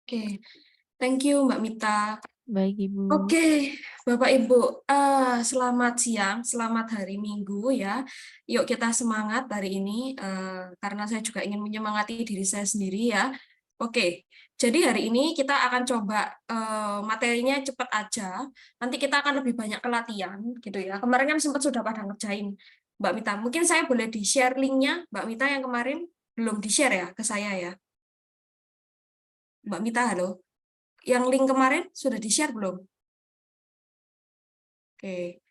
Oke, thank you Mbak Mita. Baik, Ibu. Oke, Bapak Ibu, selamat siang, selamat hari Minggu ya. Yuk kita semangat hari ini, karena saya juga ingin menyemangati diri saya sendiri ya. Oke, jadi hari ini kita akan coba materinya cepat aja. Nanti kita akan lebih banyak ke latihan gitu ya. Kemarin kan sempat sudah pada ngerjain Mbak Mita. Mungkin saya boleh di-share linknya Mbak Mita yang kemarin belum di-share ya ke saya ya. Mbak Mita, halo. Yang link kemarin sudah di-share belum? Oke.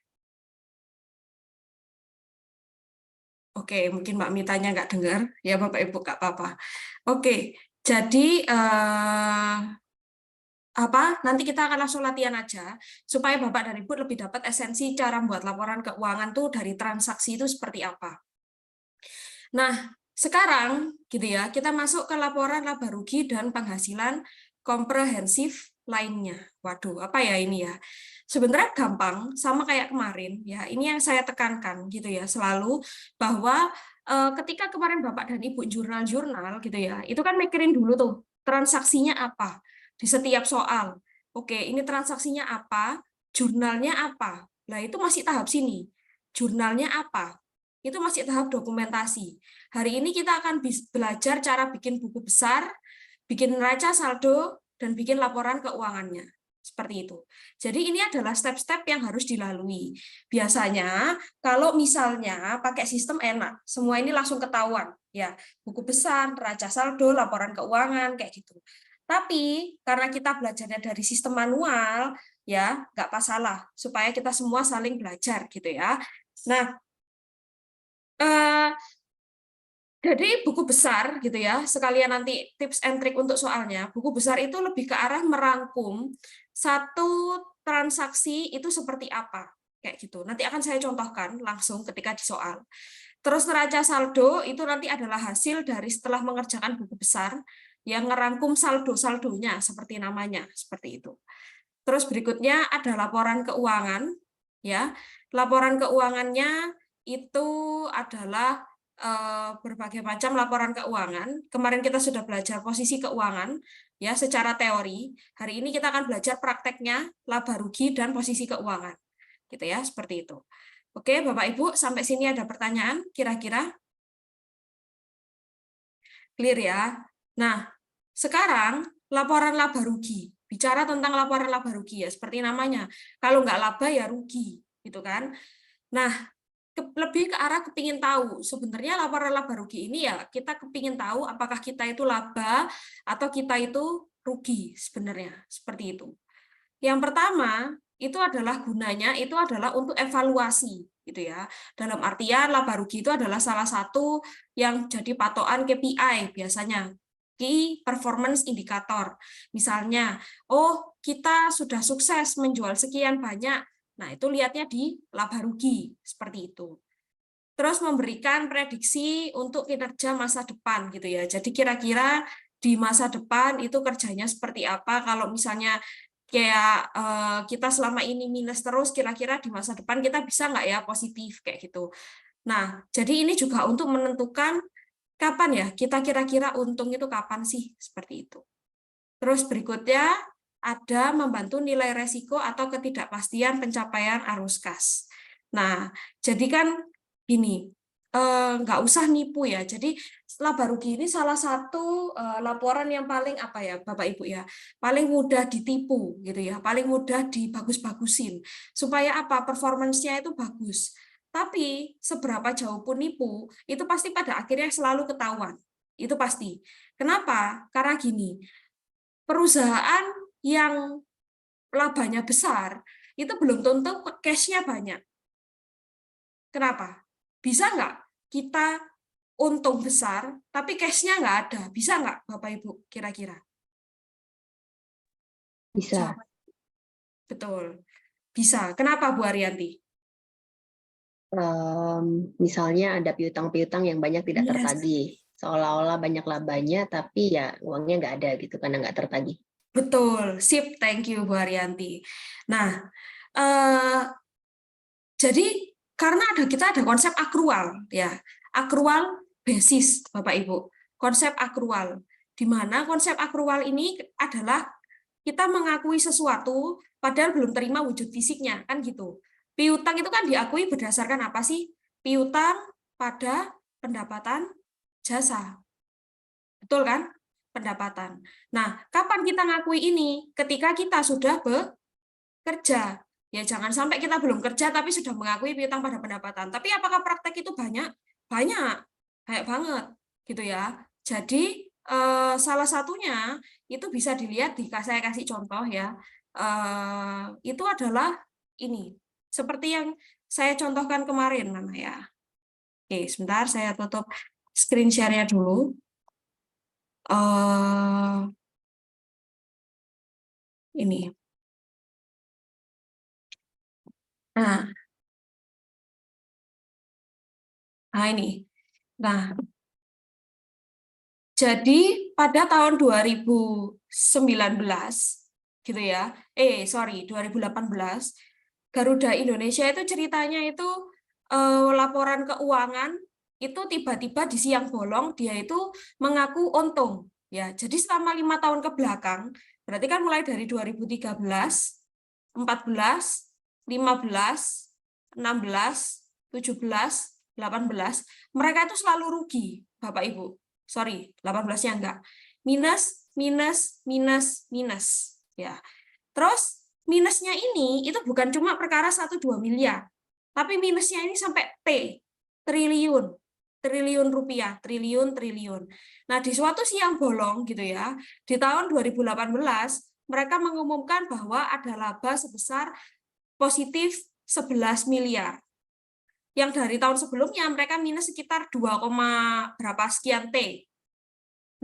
Oke, mungkin Mbak Mitanya nggak dengar, ya Bapak Ibu nggak apa-apa. Oke, jadi nanti kita akan langsung latihan aja, supaya Bapak dan Ibu lebih dapat esensi cara membuat laporan keuangan tuh dari transaksi itu seperti apa. Nah, sekarang gitu ya, kita masuk ke laporan laba rugi dan penghasilan komprehensif lainnya. Waduh, apa ya ini ya? Sebenarnya gampang, sama kayak kemarin ya. Ini yang saya tekankan gitu ya, selalu bahwa ketika kemarin Bapak dan Ibu jurnal-jurnal gitu ya, itu kan mikirin dulu tuh transaksinya apa di setiap soal. Oke, ini transaksinya apa, jurnalnya apa. Nah, itu masih tahap sini. Jurnalnya apa? Itu masih tahap dokumentasi. Hari ini kita akan belajar cara bikin buku besar, bikin neraca saldo, dan bikin laporan keuangannya. Seperti itu. Jadi ini adalah step-step yang harus dilalui. Biasanya kalau misalnya pakai sistem enak, semua ini langsung ketahuan. Ya, buku besar, neraca saldo, laporan keuangan, kayak gitu. Tapi karena kita belajarnya dari sistem manual, ya nggak masalah, supaya kita semua saling belajar gitu ya. Nah, jadi buku besar gitu ya, sekalian nanti tips and trick untuk soalnya, buku besar itu lebih ke arah merangkum satu transaksi itu seperti apa, kayak gitu. Nanti akan saya contohkan langsung ketika di soal. Terus neraca saldo itu nanti adalah hasil dari setelah mengerjakan buku besar yang ngerangkum saldo-saldonya seperti namanya, seperti itu. Terus berikutnya ada laporan keuangan, ya. Laporan keuangannya itu adalah berbagai macam laporan keuangan. Kemarin kita sudah belajar posisi keuangan ya secara teori. Hari ini kita akan belajar prakteknya laba rugi dan posisi keuangan. Gitu ya, seperti itu. Oke, Bapak Ibu, sampai sini ada pertanyaan kira-kira? Clear ya? Nah, sekarang laporan laba rugi. Bicara tentang laporan laba rugi ya, seperti namanya. Kalau nggak laba ya rugi, gitu kan? Nah, lebih ke arah kepingin tahu sebenarnya laporan laba rugi ini ya kita kepingin tahu apakah kita itu laba atau kita itu rugi sebenarnya seperti itu. Yang pertama itu adalah gunanya itu adalah untuk evaluasi gitu ya, dalam artian laba rugi itu adalah salah satu yang jadi patokan KPI biasanya, Key Performance Indicator. Misalnya, oh kita sudah sukses menjual sekian banyak. Nah, itu lihatnya di laba rugi, seperti itu. Terus memberikan prediksi untuk kinerja masa depan gitu ya. Jadi kira-kira di masa depan itu kerjanya seperti apa, kalau misalnya kayak kita selama ini minus terus, kira-kira di masa depan kita bisa nggak ya positif, kayak gitu. Nah, jadi ini juga untuk menentukan kapan ya, kita kira-kira untung itu kapan sih, seperti itu. Terus berikutnya ada membantu nilai resiko atau ketidakpastian pencapaian arus kas. Nah, jadi kan gini, nggak usah nipu ya. Jadi laba rugi ini salah satu laporan yang paling apa ya, Bapak Ibu ya, paling mudah ditipu gitu ya, paling mudah dibagus-bagusin supaya apa performance-nya itu bagus. Tapi seberapa jauh pun nipu, itu pasti pada akhirnya selalu ketahuan. Itu pasti. Kenapa? Karena gini, perusahaan yang labanya besar itu belum tentu cash-nya banyak. Kenapa? Bisa nggak kita untung besar, tapi cash-nya nggak ada? Bisa nggak, Bapak Ibu, kira-kira? Bisa. Betul. Bisa. Kenapa, Bu Ariyanti? Misalnya ada piutang-piutang yang banyak tidak tertagih. Seolah-olah banyak labanya, tapi ya uangnya nggak ada gitu, karena nggak tertagih. Betul. Sip, thank you, Bu Ariyanti. Nah, jadi karena kita ada konsep akrual ya, akrual basis Bapak Ibu, konsep akrual. di mana konsep akrual ini adalah kita mengakui sesuatu padahal belum terima wujud fisiknya, kan gitu. Piutang itu kan diakui berdasarkan apa sih? Piutang pada pendapatan jasa. Betul kan? Pendapatan. Nah, kapan kita ngakui ini? Ketika kita sudah bekerja. Ya, jangan sampai kita belum kerja tapi sudah mengakui piutang pada pendapatan. Tapi apakah praktek itu banyak? Banyak. Banyak banget. Gitu ya. Jadi, salah satunya itu bisa dilihat saya kasih contoh ya. Itu adalah ini. Seperti yang saya contohkan kemarin, Nana ya. Oke, sebentar saya tutup screen share-nya dulu. Ini. Nah, ini. Nah, jadi pada tahun 2019 gitu ya. 2018 Garuda Indonesia itu ceritanya itu laporan keuangan itu tiba-tiba di siang bolong dia itu mengaku untung ya. Jadi selama 5 tahun ke belakang, berarti kan mulai dari 2013, 14, 15, 16, 17, 18, mereka itu selalu rugi, Bapak Ibu. Sorry, 18-nya enggak. Minus, minus, minus, minus. Ya. Terus minusnya ini itu bukan cuma perkara 1-2 miliar, tapi minusnya ini sampai triliun. Triliun rupiah, triliun. Nah, di suatu siang bolong gitu ya, di tahun 2018 mereka mengumumkan bahwa ada laba sebesar positif 11 miliar. Yang dari tahun sebelumnya mereka minus sekitar 2, berapa sekian T.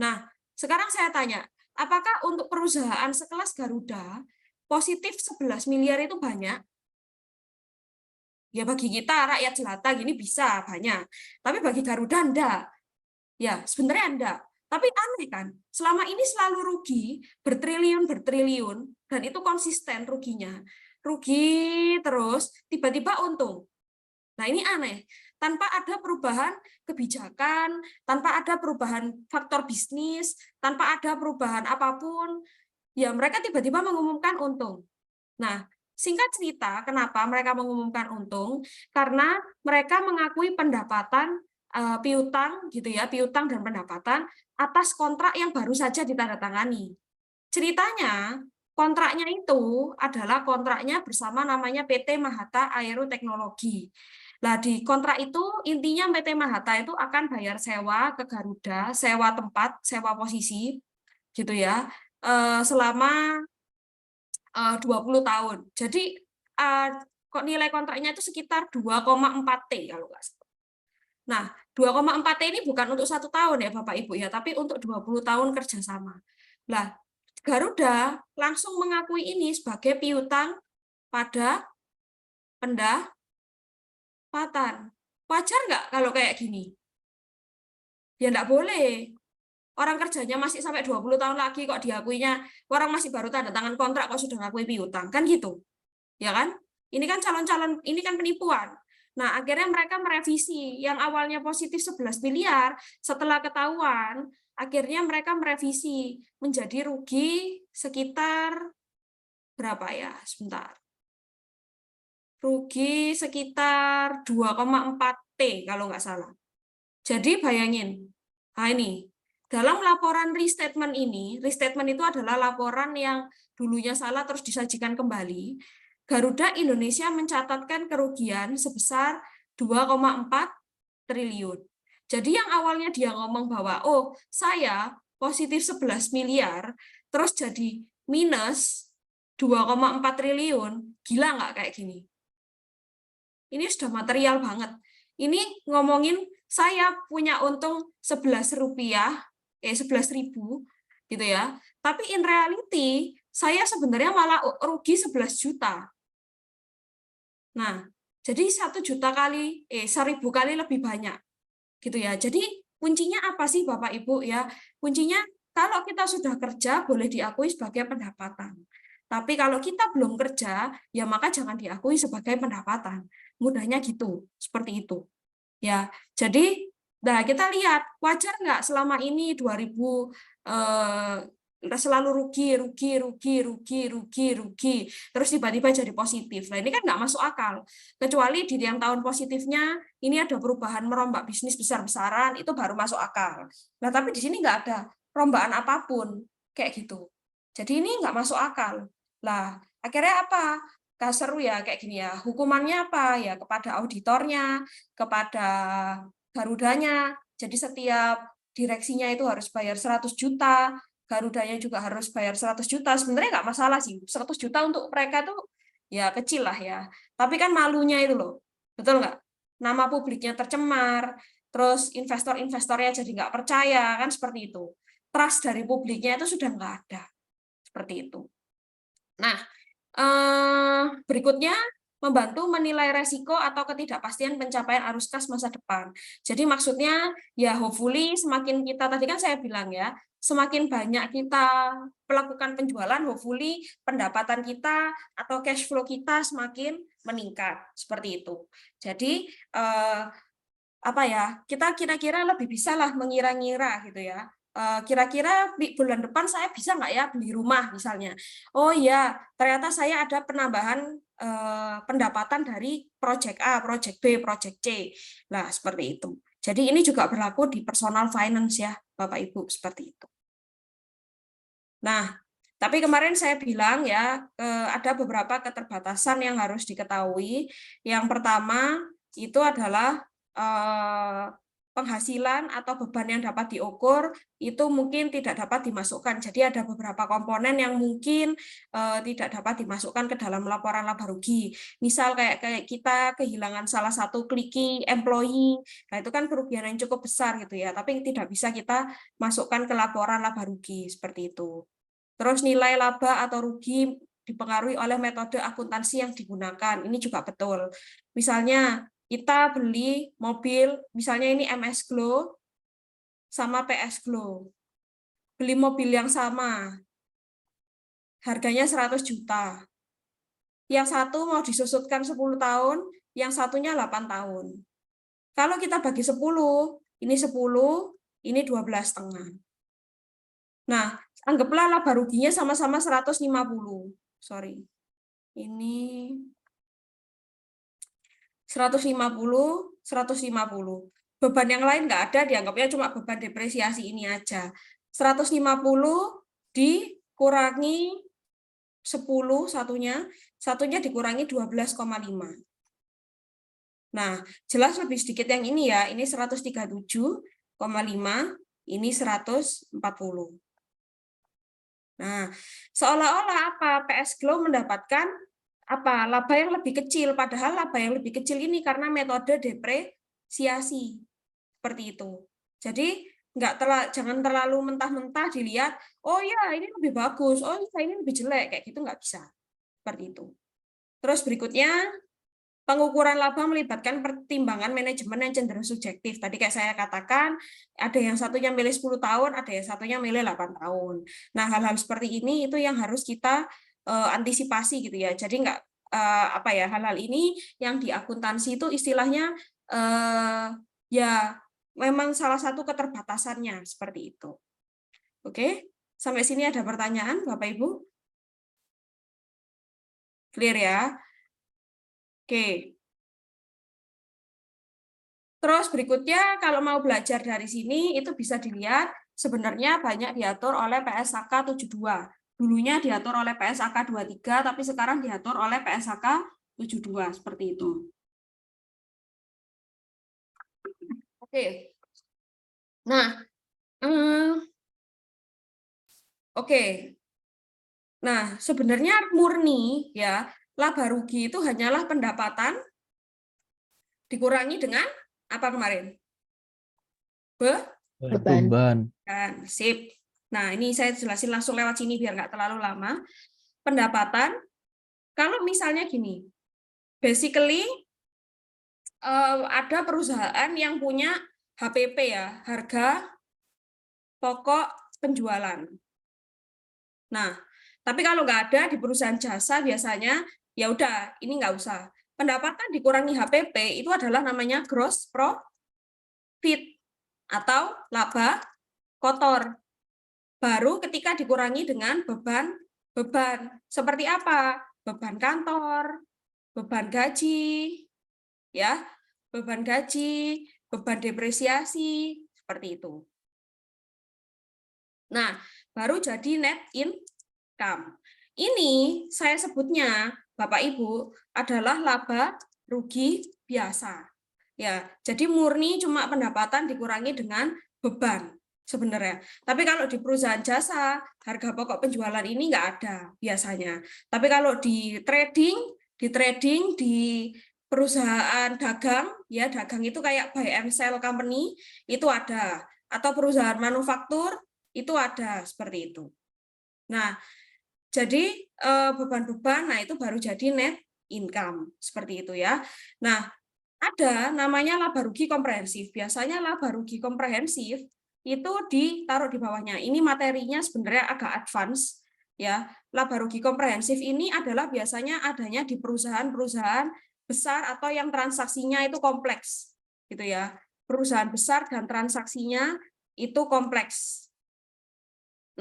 Nah, sekarang saya tanya, apakah untuk perusahaan sekelas Garuda positif 11 miliar itu banyak? Ya bagi kita rakyat jelata gini bisa banyak, tapi bagi Garuda enggak. Ya, sebenarnya enggak. Tapi aneh kan, selama ini selalu rugi bertriliun, dan itu konsisten ruginya. Rugi terus, tiba-tiba untung. Nah, ini aneh. Tanpa ada perubahan kebijakan, tanpa ada perubahan faktor bisnis, tanpa ada perubahan apapun, ya mereka tiba-tiba mengumumkan untung. Nah, singkat cerita, kenapa mereka mengumumkan untung? Karena mereka mengakui pendapatan piutang gitu ya, piutang dan pendapatan atas kontrak yang baru saja ditandatangani. Ceritanya, kontraknya itu adalah kontraknya bersama namanya PT Mahata Aero Teknologi. Nah, di kontrak itu intinya PT Mahata itu akan bayar sewa ke Garuda, sewa tempat, sewa posisi gitu ya, selama 20 tahun. Jadi kok nilai kontraknya itu sekitar 2,4 T kalau nggak salah. Nah, 2,4 T ini bukan untuk 1 tahun ya Bapak Ibu ya, tapi untuk 20 tahun kerjasama. Nah, Garuda langsung mengakui ini sebagai piutang pada pendapatan. Wajar nggak kalau kayak gini? Ya nggak boleh. Orang kerjanya masih sampai 20 tahun lagi kok diakuinya, orang masih baru tanda tangan kontrak kok sudah ngakui piutang. Kan gitu. Ya kan? Ini kan calon-calon, ini kan penipuan. Nah, akhirnya mereka merevisi yang awalnya positif 11 miliar, setelah ketahuan, akhirnya mereka merevisi menjadi rugi sekitar berapa ya? Sebentar. Rugi sekitar 2,4 T kalau nggak salah. Jadi bayangin, nah ini, dalam laporan restatement ini, restatement itu adalah laporan yang dulunya salah terus disajikan kembali, Garuda Indonesia mencatatkan kerugian sebesar 2,4 triliun. Jadi yang awalnya dia ngomong bahwa, oh saya positif 11 miliar, terus jadi minus 2,4 triliun, gila nggak kayak gini? Ini sudah material banget. Ini ngomongin saya punya untung 11 rupiah, 11.000 gitu ya. Tapi in reality saya sebenarnya malah rugi 11 juta. Nah, jadi 1 juta kali 1.000 kali lebih banyak. Gitu ya. Jadi kuncinya apa sih Bapak Ibu ya? Kuncinya kalau kita sudah kerja boleh diakui sebagai pendapatan. Tapi kalau kita belum kerja, ya maka jangan diakui sebagai pendapatan. Mudahnya gitu, seperti itu. Ya, jadi nah kita lihat wajar nggak selama ini selalu rugi, terus tiba-tiba jadi positif. Nah, ini kan nggak masuk akal. Kecuali di yang tahun positifnya ini ada perubahan merombak bisnis besar-besaran, itu baru masuk akal. Nah, tapi di sini nggak ada perombakan apapun kayak gitu. Jadi ini nggak masuk akal. Lah, akhirnya apa? Seru ya kayak gini ya. Hukumannya apa? Ya kepada auditornya, kepada Garudanya. Jadi setiap direksinya itu harus bayar 100 juta, Garudanya juga harus bayar 100 juta. Sebenarnya nggak masalah sih. 100 juta untuk mereka tuh ya kecil lah ya. Tapi kan malunya itu loh. Betul nggak? Nama publiknya tercemar, terus investor-investornya jadi nggak percaya, kan seperti itu. Trust dari publiknya itu sudah nggak ada. Seperti itu. Nah, berikutnya membantu menilai resiko atau ketidakpastian pencapaian arus kas masa depan. Jadi maksudnya ya hopefully semakin kita, tadi kan saya bilang ya, semakin banyak kita melakukan penjualan, hopefully pendapatan kita atau cash flow kita semakin meningkat, seperti itu. Jadi apa ya, kita kira-kira lebih bisa lah mengira-ngira gitu ya. Kira-kira bulan depan saya bisa nggak ya beli rumah misalnya. Oh iya, ternyata saya ada penambahan pendapatan dari project A, project B, project C. Nah, seperti itu. Jadi ini juga berlaku di personal finance ya, Bapak Ibu, seperti itu. Nah, tapi kemarin saya bilang ya, ada beberapa keterbatasan yang harus diketahui. Yang pertama itu adalah penghasilan atau beban yang dapat diukur itu mungkin tidak dapat dimasukkan. Jadi ada beberapa komponen yang mungkin tidak dapat dimasukkan ke dalam laporan laba rugi. Misal kayak kita kehilangan salah satu kliki employee, nah itu kan kerugian yang cukup besar gitu ya, tapi tidak bisa kita masukkan ke laporan laba rugi seperti itu. Terus nilai laba atau rugi dipengaruhi oleh metode akuntansi yang digunakan. Ini juga betul. Misalnya kita beli mobil, misalnya ini MS Glow sama PS Glow. Beli mobil yang sama, harganya 100 juta. Yang satu mau disusutkan 10 tahun, yang satunya 8 tahun. Kalau kita bagi 10, ini 10, ini 12,5. Nah, anggaplah laba ruginya sama-sama 150. Sorry. Ini 150, 150. Beban yang lain nggak ada, dianggapnya cuma beban depresiasi ini aja. 150 dikurangi 10 satunya dikurangi 12,5. Nah, jelas lebih sedikit yang ini ya, ini 137,5, ini 140. Nah, seolah-olah apa? PS Glow mendapatkan apa? Laba yang lebih kecil, padahal laba yang lebih kecil ini karena metode depresiasi. Seperti itu. Jadi jangan terlalu mentah-mentah dilihat, oh ya ini lebih bagus, oh ya ini lebih jelek, kayak gitu nggak bisa. Seperti itu. Terus berikutnya, pengukuran laba melibatkan pertimbangan manajemen yang cenderung subjektif. Tadi kayak saya katakan, ada yang satunya milih 10 tahun, ada yang satunya milih 8 tahun. Nah, hal-hal seperti ini itu yang harus kita antisipasi gitu ya. Jadi nggak apa ya, hal-hal ini yang di akuntansi itu istilahnya ya memang salah satu keterbatasannya seperti itu. Oke, sampai sini ada pertanyaan Bapak Ibu? Clear ya? Oke. Terus berikutnya kalau mau belajar dari sini itu bisa dilihat sebenarnya banyak diatur oleh PSAK 72. Dulunya diatur oleh PSAK 23 tapi sekarang diatur oleh PSAK 72 seperti itu. Oke. Nah, oke. Nah, sebenarnya murni ya, laba rugi itu hanyalah pendapatan dikurangi dengan apa kemarin? Beban. Sip. Nah, ini saya jelasin langsung lewat sini biar nggak terlalu lama. Pendapatan, kalau misalnya gini, basically ada perusahaan yang punya HPP ya, harga pokok penjualan. Nah, tapi kalau nggak ada di perusahaan jasa biasanya ya udah ini nggak usah. Pendapatan dikurangi HPP itu adalah namanya gross profit atau laba kotor. baru ketika dikurangi dengan beban. Seperti apa? Beban kantor, beban gaji, ya, beban gaji, beban depresiasi, seperti itu. Nah, baru jadi net income. Ini saya sebutnya, Bapak Ibu, adalah laba rugi biasa. Ya, jadi murni cuma pendapatan dikurangi dengan beban sebenarnya. Tapi kalau di perusahaan jasa, harga pokok penjualan ini nggak ada biasanya. Tapi kalau di trading di perusahaan dagang, ya dagang itu kayak buy and sell company, itu ada. Atau perusahaan manufaktur, itu ada seperti itu. Nah, jadi beban-beban, nah itu baru jadi net income seperti itu ya. Nah, ada namanya laba rugi komprehensif. Biasanya laba rugi komprehensif itu ditaruh di bawahnya. Ini materinya sebenarnya agak advance ya. Laba rugi komprehensif ini adalah biasanya adanya di perusahaan-perusahaan besar atau yang transaksinya itu kompleks gitu ya. Perusahaan besar dan transaksinya itu kompleks.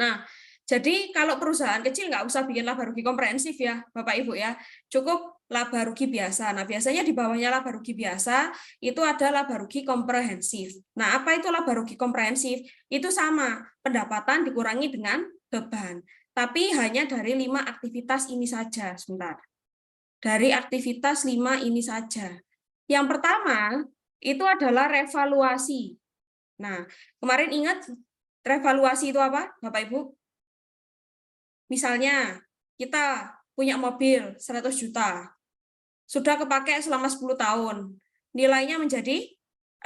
Nah, jadi kalau perusahaan kecil nggak usah bikin laba rugi komprehensif ya, Bapak Ibu ya. Cukup laba rugi biasa. Nah, biasanya di bawahnya laba rugi biasa itu ada laba rugi komprehensif. Nah, apa itu laba rugi komprehensif? Itu sama, pendapatan dikurangi dengan beban. Tapi hanya dari 5 aktivitas ini saja, sebentar. Dari aktivitas 5 ini saja. Yang pertama, itu adalah revaluasi. Nah, kemarin ingat revaluasi itu apa, Bapak Ibu? Misalnya, kita punya mobil 100 juta, sudah kepakai selama 10 tahun, nilainya menjadi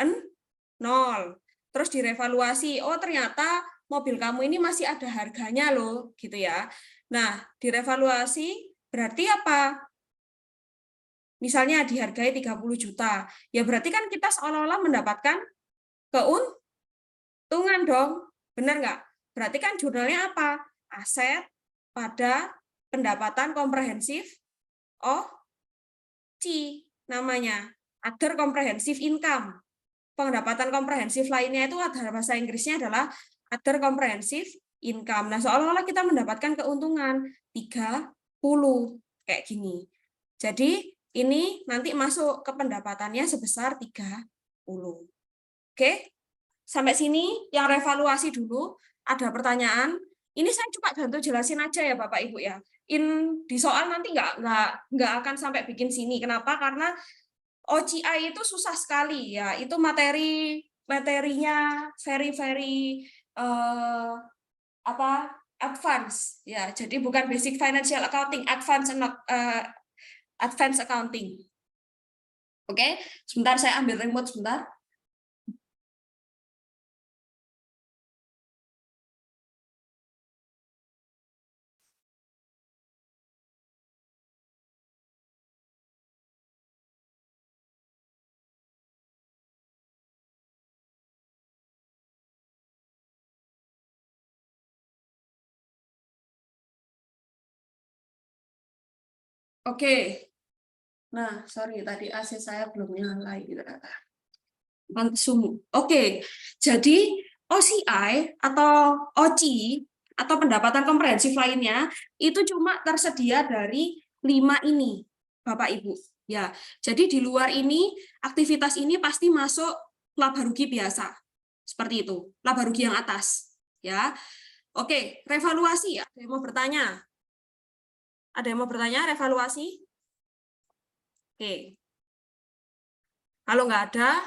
0. Terus direvaluasi, oh ternyata mobil kamu ini masih ada harganya loh, gitu ya. Nah, direvaluasi berarti apa? Misalnya dihargai 30 juta, ya berarti kan kita seolah-olah mendapatkan keuntungan dong, benar nggak? Berarti kan jurnalnya apa? Aset pada pendapatan komprehensif OC namanya, other comprehensive income. Pendapatan komprehensif lainnya itu ada bahasa Inggrisnya adalah other comprehensive income. Nah, seolah-olah kita mendapatkan keuntungan 30 kayak gini. Jadi ini nanti masuk ke pendapatannya sebesar 30. Oke? Sampai sini yang revaluasi dulu. Ada pertanyaan? Ini saya coba bantu jelasin aja ya Bapak Ibu ya. Di soal nanti nggak akan sampai bikin sini. Kenapa? Karena OCI itu susah sekali ya. Itu materinya very advance ya. Jadi bukan basic financial accounting, advance accounting. Oke, sebentar saya ambil remote sebentar. Oke. Nah, sorry tadi AC saya belum nyala gitu. Oke. Jadi OCI atau OCI atau pendapatan komprehensif lainnya itu cuma tersedia dari 5 ini, Bapak Ibu. Ya. Jadi di luar ini aktivitas ini pasti masuk laba rugi biasa. Seperti itu. Laba rugi yang atas, ya. Oke, revaluasi ya. Ada yang mau bertanya? Ada yang mau bertanya revaluasi? Oke. Kalau nggak ada,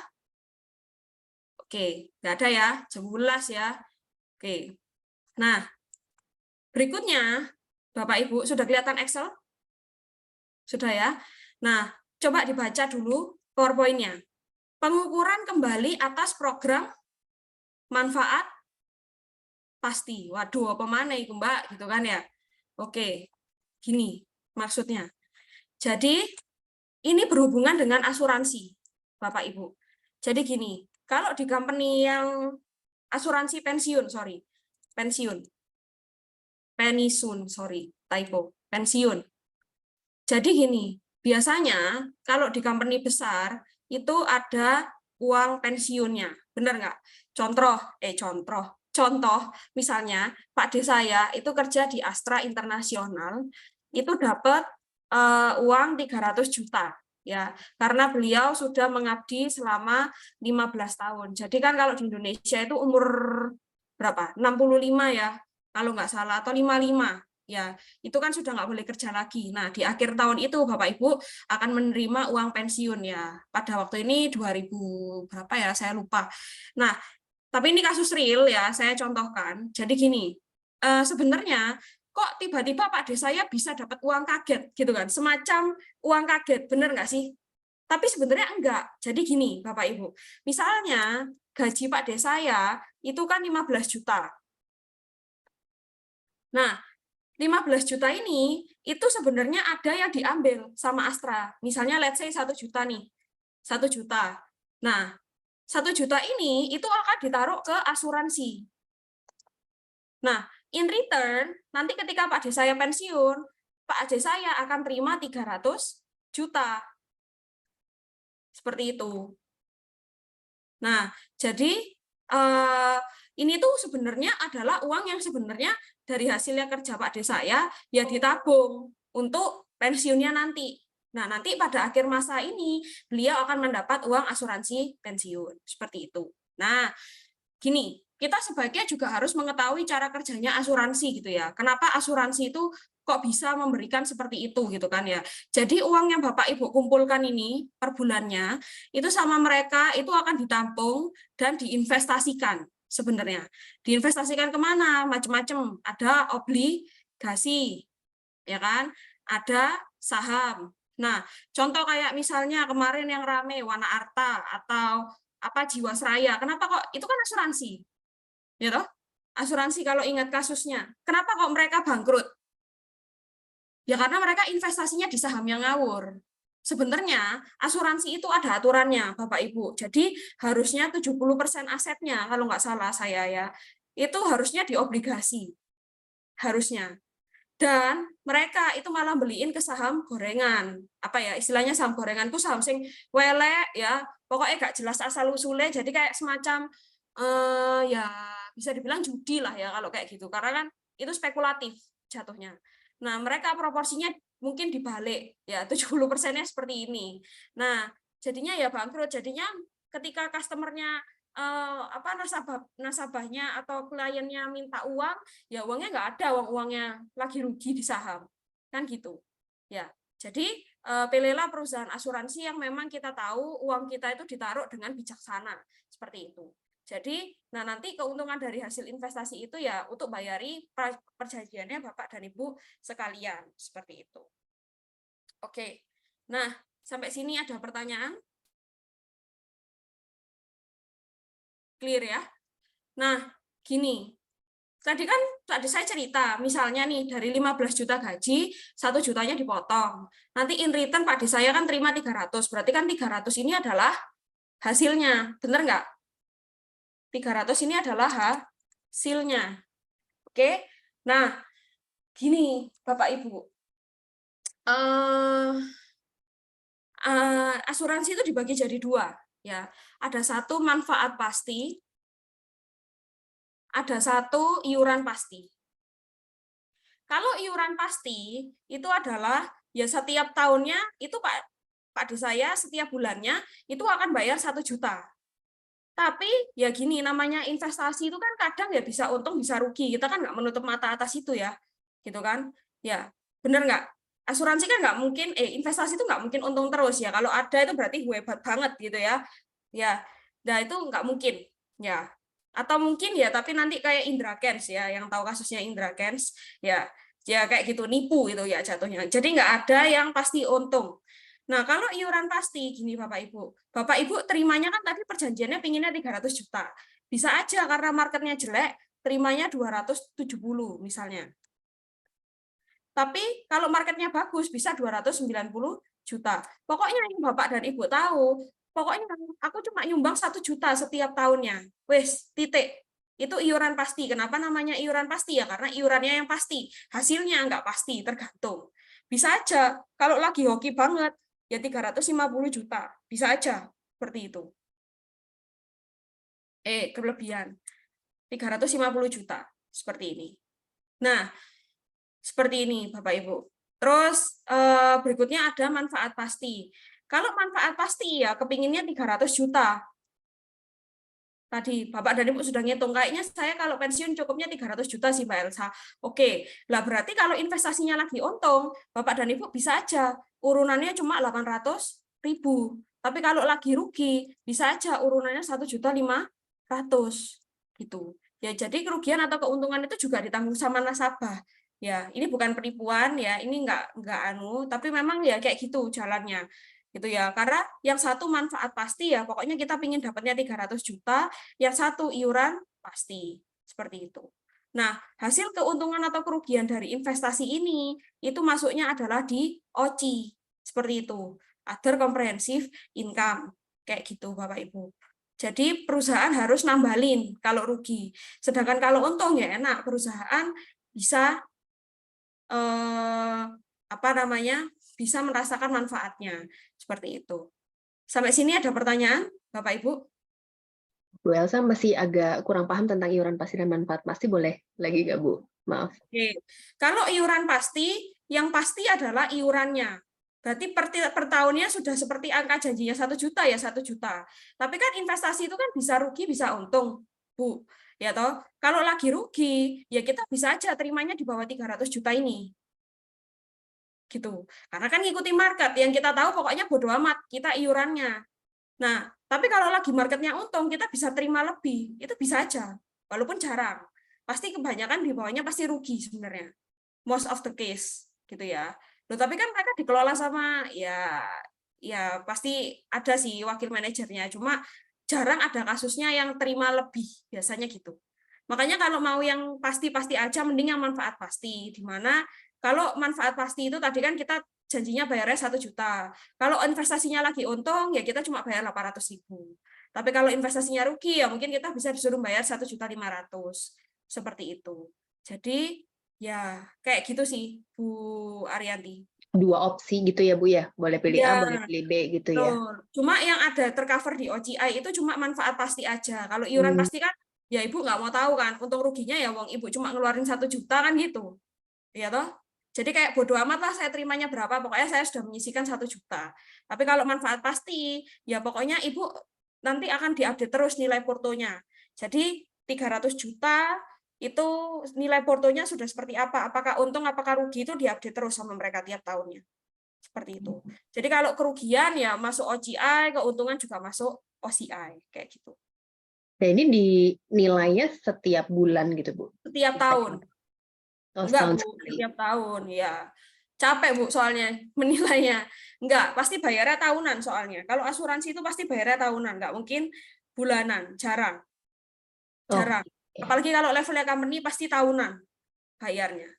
oke, nggak ada ya, jelas ya. Oke. Nah, berikutnya, Bapak Ibu, sudah kelihatan Excel? Sudah ya? Nah, coba dibaca dulu PowerPoint-nya. Pengukuran kembali atas program manfaat pasti. Waduh, apa mana itu, Mbak? Gitu kan ya. Oke, gini maksudnya. Jadi, ini berhubungan dengan asuransi, Bapak Ibu. Jadi gini, kalau di company yang asuransi pensiun, pensiun. Jadi gini, biasanya kalau di company besar itu ada uang pensiunnya, benar nggak? Contoh, contoh, misalnya Pak D saya itu kerja di Astra Internasional, itu dapat uang 300 juta. Ya, karena beliau sudah mengabdi selama 15 tahun. Jadi kan kalau di Indonesia itu umur berapa? 65 ya, kalau nggak salah, atau 55. Ya, itu kan sudah nggak boleh kerja lagi. Nah, di akhir tahun itu Bapak Ibu akan menerima uang pensiun ya. Pada waktu ini 2000 berapa ya, saya lupa. Nah, tapi ini kasus real ya, saya contohkan. Jadi gini, sebenarnya kok tiba-tiba Pak D saya bisa dapat uang kaget gitu kan, semacam uang kaget, bener nggak sih? Tapi sebenarnya enggak. Jadi gini, Bapak Ibu, misalnya gaji Pak D saya itu kan 15 juta. Nah, 15 juta ini itu sebenarnya ada yang diambil sama Astra. Misalnya let's say 1 juta nih. 1 juta. Nah, 1 juta ini itu akan ditaruh ke asuransi. Nah, in return, nanti ketika Pak D saya pensiun, Pak D saya akan terima 300 juta. Seperti itu. Nah, jadi ini tuh sebenarnya adalah uang yang sebenarnya dari hasilnya kerja Pak D saya ya ditabung untuk pensiunnya nanti. Nah, nanti pada akhir masa ini beliau akan mendapat uang asuransi pensiun. Seperti itu. Nah, gini, kita sebaiknya juga harus mengetahui cara kerjanya asuransi gitu ya. Kenapa asuransi itu kok bisa memberikan seperti itu gitu kan ya. Jadi uang yang Bapak Ibu kumpulkan ini per bulannya itu sama mereka itu akan ditampung dan diinvestasikan sebenarnya. Diinvestasikan kemana? Macam-macam. Ada obligasi, ya kan? Ada saham. Nah, contoh kayak misalnya kemarin yang rame Wana Arta atau apa Jiwasraya. Kenapa kok? Itu kan asuransi. Ya toh? Asuransi kalau ingat kasusnya. Kenapa kok mereka bangkrut? Ya karena mereka investasinya di saham yang ngawur. Sebenarnya asuransi itu ada aturannya, Bapak Ibu. Jadi harusnya 70% asetnya, kalau nggak salah saya ya, itu harusnya di obligasi. Harusnya. Dan mereka itu malah beliin ke saham gorengan. Apa ya, istilahnya saham gorengan itu saham sing welek ya, pokoknya gak jelas asal usulnya, jadi kayak semacam ya bisa dibilang judi lah ya kalau kayak gitu. Karena kan itu spekulatif jatuhnya. Nah, mereka proporsinya mungkin dibalik ya 70%-nya seperti ini. Nah, jadinya ya bangkrut. Jadinya ketika customernya apa nasabahnya atau kliennya minta uang, ya uangnya nggak ada, uangnya lagi rugi di saham kan gitu ya. Jadi pilihlah perusahaan asuransi yang memang kita tahu uang kita itu ditaruh dengan bijaksana seperti itu. Jadi nah nanti keuntungan dari hasil investasi itu ya untuk bayari perjanjiannya Bapak dan Ibu sekalian seperti itu. Oke, nah sampai sini ada pertanyaan? Clear ya? Nah gini, tadi saya cerita, misalnya nih dari 15 juta gaji, 1 jutanya dipotong. Nanti in return Pak D saya kan terima 300, berarti kan 300 ini adalah hasilnya, benar nggak? 300 ini adalah hasilnya. Oke, nah gini Bapak Ibu, asuransi itu dibagi jadi dua. Ya, ada satu manfaat pasti, ada satu iuran pasti. Kalau iuran pasti itu adalah ya setiap tahunnya itu Pak D saya setiap bulannya itu akan bayar 1 juta. Tapi ya gini namanya investasi itu kan kadang ya bisa untung bisa rugi. Kita kan nggak menutup mata atas itu ya. Gitu kan? Ya, bener nggak? Asuransi kan nggak mungkin investasi itu nggak mungkin untung terus ya. Kalau ada itu berarti hebat banget gitu ya. Ya, nah itu nggak mungkin. Ya, atau mungkin ya tapi nanti kayak Indra Kents ya yang tahu kasusnya Indra Kents ya kayak gitu nipu itu ya jatuhnya jadi nggak ada yang pasti untung. Nah kalau iuran pasti gini Bapak Ibu terimanya kan tadi perjanjiannya pinginnya 300 juta bisa aja karena marketnya jelek terimanya 270 misalnya, tapi kalau marketnya bagus bisa 290 juta. Pokoknya yang Bapak dan Ibu tahu, pokoknya aku cuma nyumbang 1 juta setiap tahunnya. Wes, titik. Itu iuran pasti. Kenapa namanya iuran pasti? Ya karena iurannya yang pasti. Hasilnya nggak pasti, tergantung. Bisa aja, kalau lagi hoki banget, ya 350 juta. Bisa aja, seperti itu. Kelebihan. 350 juta seperti ini. Nah, seperti ini Bapak Ibu. Terus berikutnya ada manfaat pasti. Kalau manfaat pasti ya kepinginnya 300 juta. Tadi Bapak dan Ibu sudah ngitung, kayaknya saya kalau pensiun cukupnya 300 juta sih Mbak Elsa. Oke, lah berarti kalau investasinya lagi untung, Bapak dan Ibu bisa aja urunannya cuma 800.000. Tapi kalau lagi rugi, bisa aja urunannya 1.500.000 gitu. Ya, jadi kerugian atau keuntungan itu juga ditanggung sama nasabah. Ya, ini bukan penipuan ya, ini enggak tapi memang ya kayak gitu jalannya gitu ya, karena yang satu manfaat pasti ya, pokoknya kita ingin dapatnya 300 juta, yang satu iuran pasti, seperti itu. Nah, hasil keuntungan atau kerugian dari investasi ini, itu masuknya adalah di OCI, seperti itu, Other Comprehensive Income, kayak gitu Bapak Ibu. Jadi perusahaan harus nambalin kalau rugi, sedangkan kalau untung ya enak, perusahaan bisa bisa merasakan manfaatnya. Seperti itu. Sampai sini ada pertanyaan, Bapak Ibu? Bu Elsa masih agak kurang paham tentang iuran pasti dan manfaat pasti, boleh lagi nggak Bu? Maaf. Oke. Kalau iuran pasti, yang pasti adalah iurannya. Berarti per tahunnya sudah seperti angka janjinya 1 juta ya 1 juta. Tapi kan investasi itu kan bisa rugi, bisa untung, Bu. Ya toh, kalau lagi rugi, ya kita bisa aja terimanya di bawah 300 juta ini. Gitu. Karena kan ngikuti market, yang kita tahu pokoknya bodo amat, kita iurannya. Nah, tapi kalau lagi marketnya untung, kita bisa terima lebih. Itu bisa aja, walaupun jarang. Pasti kebanyakan di bawahnya pasti rugi sebenarnya. Most of the case, gitu ya. Loh, tapi kan mereka dikelola sama, ya pasti ada sih wakil manajernya. Cuma jarang ada kasusnya yang terima lebih, biasanya gitu. Makanya kalau mau yang pasti-pasti aja, mending yang manfaat pasti. Dimana kalau manfaat pasti itu tadi kan kita janjinya bayarnya 1 juta. Kalau investasinya lagi untung, ya kita cuma bayar 800.000. Tapi kalau investasinya rugi, ya mungkin kita bisa disuruh bayar 1.500.000. Seperti itu. Jadi, ya kayak gitu sih, Bu Ariyanti. Dua opsi gitu ya Bu ya? Boleh pilih A, boleh Ya, pilih B gitu ya? betul. Cuma yang ada tercover di OCI itu cuma manfaat pasti aja. Kalau iuran pasti kan, ya Ibu nggak mau tahu kan, untung ruginya ya wong Ibu cuma ngeluarin 1 juta kan gitu. Ya toh? Jadi kayak bodo amat lah saya terimanya berapa, pokoknya saya sudah menyisihkan 1 juta. Tapi kalau manfaat pasti, ya pokoknya Ibu nanti akan diupdate terus nilai portonya. Jadi 300 juta itu nilai portonya sudah seperti apa, apakah untung, apakah rugi itu diupdate terus sama mereka tiap tahunnya. Seperti itu. Jadi kalau kerugian ya masuk OCI, keuntungan juga masuk OCI, kayak gitu. Nah ini dinilainya setiap bulan gitu Bu? Setiap tahun. Oh, Enggak, setahun Bu, sekali. setiap tahun ya. Capek, Bu, soalnya menilainya. Enggak, pasti bayarnya tahunan soalnya. Kalau asuransi itu pasti bayarnya tahunan, enggak mungkin bulanan, jarang. Oh, Jarang. oke. Apalagi kalau levelnya company pasti tahunan bayarnya.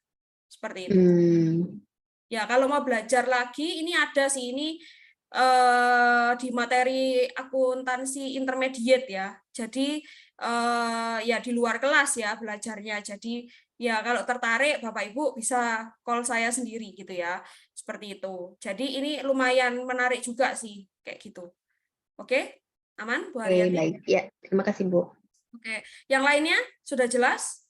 Seperti itu. Hmm. Ya, kalau mau belajar lagi, ini ada sih, ini di materi akuntansi intermediate ya. Jadi ya di luar kelas ya belajarnya. Jadi ya kalau tertarik Bapak Ibu bisa call saya sendiri gitu ya. Seperti itu. Jadi ini lumayan menarik juga sih kayak gitu. Oke? Aman Bu Oke, Haryanti? baik. Ya, terima kasih Bu. Oke. Yang lainnya sudah jelas?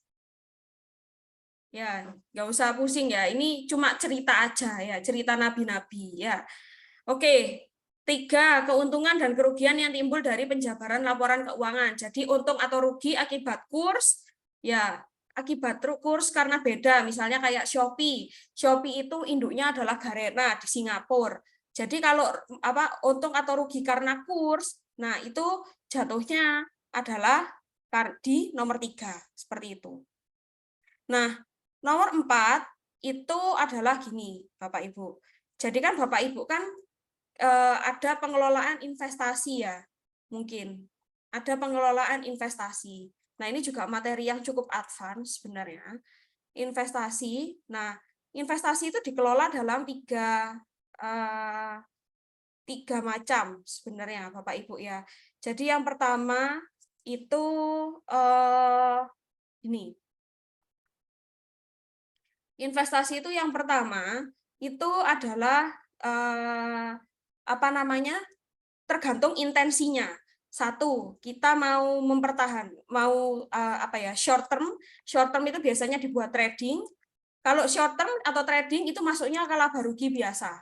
Ya, nggak usah pusing ya. Ini cuma cerita aja ya, cerita nabi-nabi ya. Oke, 3 keuntungan dan kerugian yang timbul dari penjabaran laporan keuangan. Jadi untung atau rugi akibat kurs, ya akibat kurs karena beda. Misalnya kayak Shopee. Shopee itu induknya adalah Garena di Singapura. Jadi kalau untung atau rugi karena kurs, nah itu jatuhnya adalah di nomor 3 seperti itu. Nah, nomor 4 itu adalah gini, Bapak Ibu. Jadi kan Bapak Ibu kan ada pengelolaan investasi ya, mungkin. Ada pengelolaan investasi. Nah, ini juga materi yang cukup advance sebenarnya. Investasi. Nah, investasi itu dikelola dalam 3 macam sebenarnya, Bapak Ibu ya. Jadi yang pertama itu ini. Investasi itu yang pertama itu adalah tergantung intensinya. Satu, kita mau short term itu biasanya dibuat trading. Kalau short term atau trading itu masuknya ke laba rugi biasa.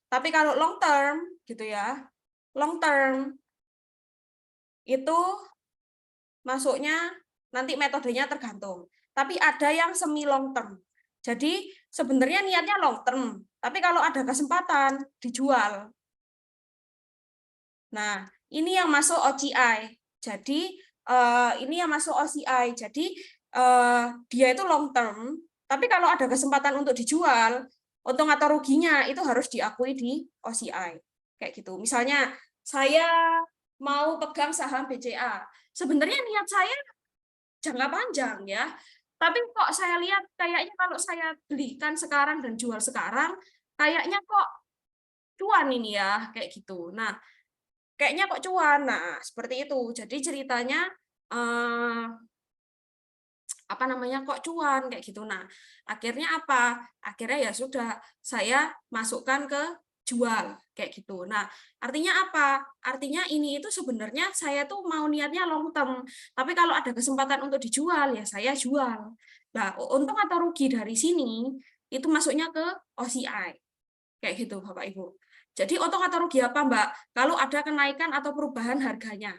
Tapi kalau long term gitu ya, long term itu masuknya nanti metodenya tergantung. Tapi ada yang semi long term. Jadi sebenarnya niatnya long term, tapi kalau ada kesempatan dijual. Nah, ini yang masuk OCI. Jadi ini yang masuk OCI. Jadi dia itu long term, tapi kalau ada kesempatan untuk dijual, untung atau ruginya itu harus diakui di OCI. Kayak gitu. Misalnya saya mau pegang saham BCA. Sebenarnya niat saya jangka panjang ya. Tapi kok saya lihat kayaknya kalau saya belikan sekarang dan jual sekarang, kayaknya kok cuan ini ya, kayak gitu. Nah, kayaknya kok cuan. Nah, seperti itu. Jadi ceritanya kok cuan kayak gitu. Nah, akhirnya apa? Akhirnya ya sudah saya masukkan ke jual kayak gitu. Nah, artinya apa? Artinya ini itu sebenarnya saya tuh mau niatnya long term, tapi kalau ada kesempatan untuk dijual ya saya jual. Nah, untung atau rugi dari sini itu masuknya ke OCI. Kayak gitu, Bapak Ibu. Jadi untung atau rugi apa, Mbak? Kalau ada kenaikan atau perubahan harganya.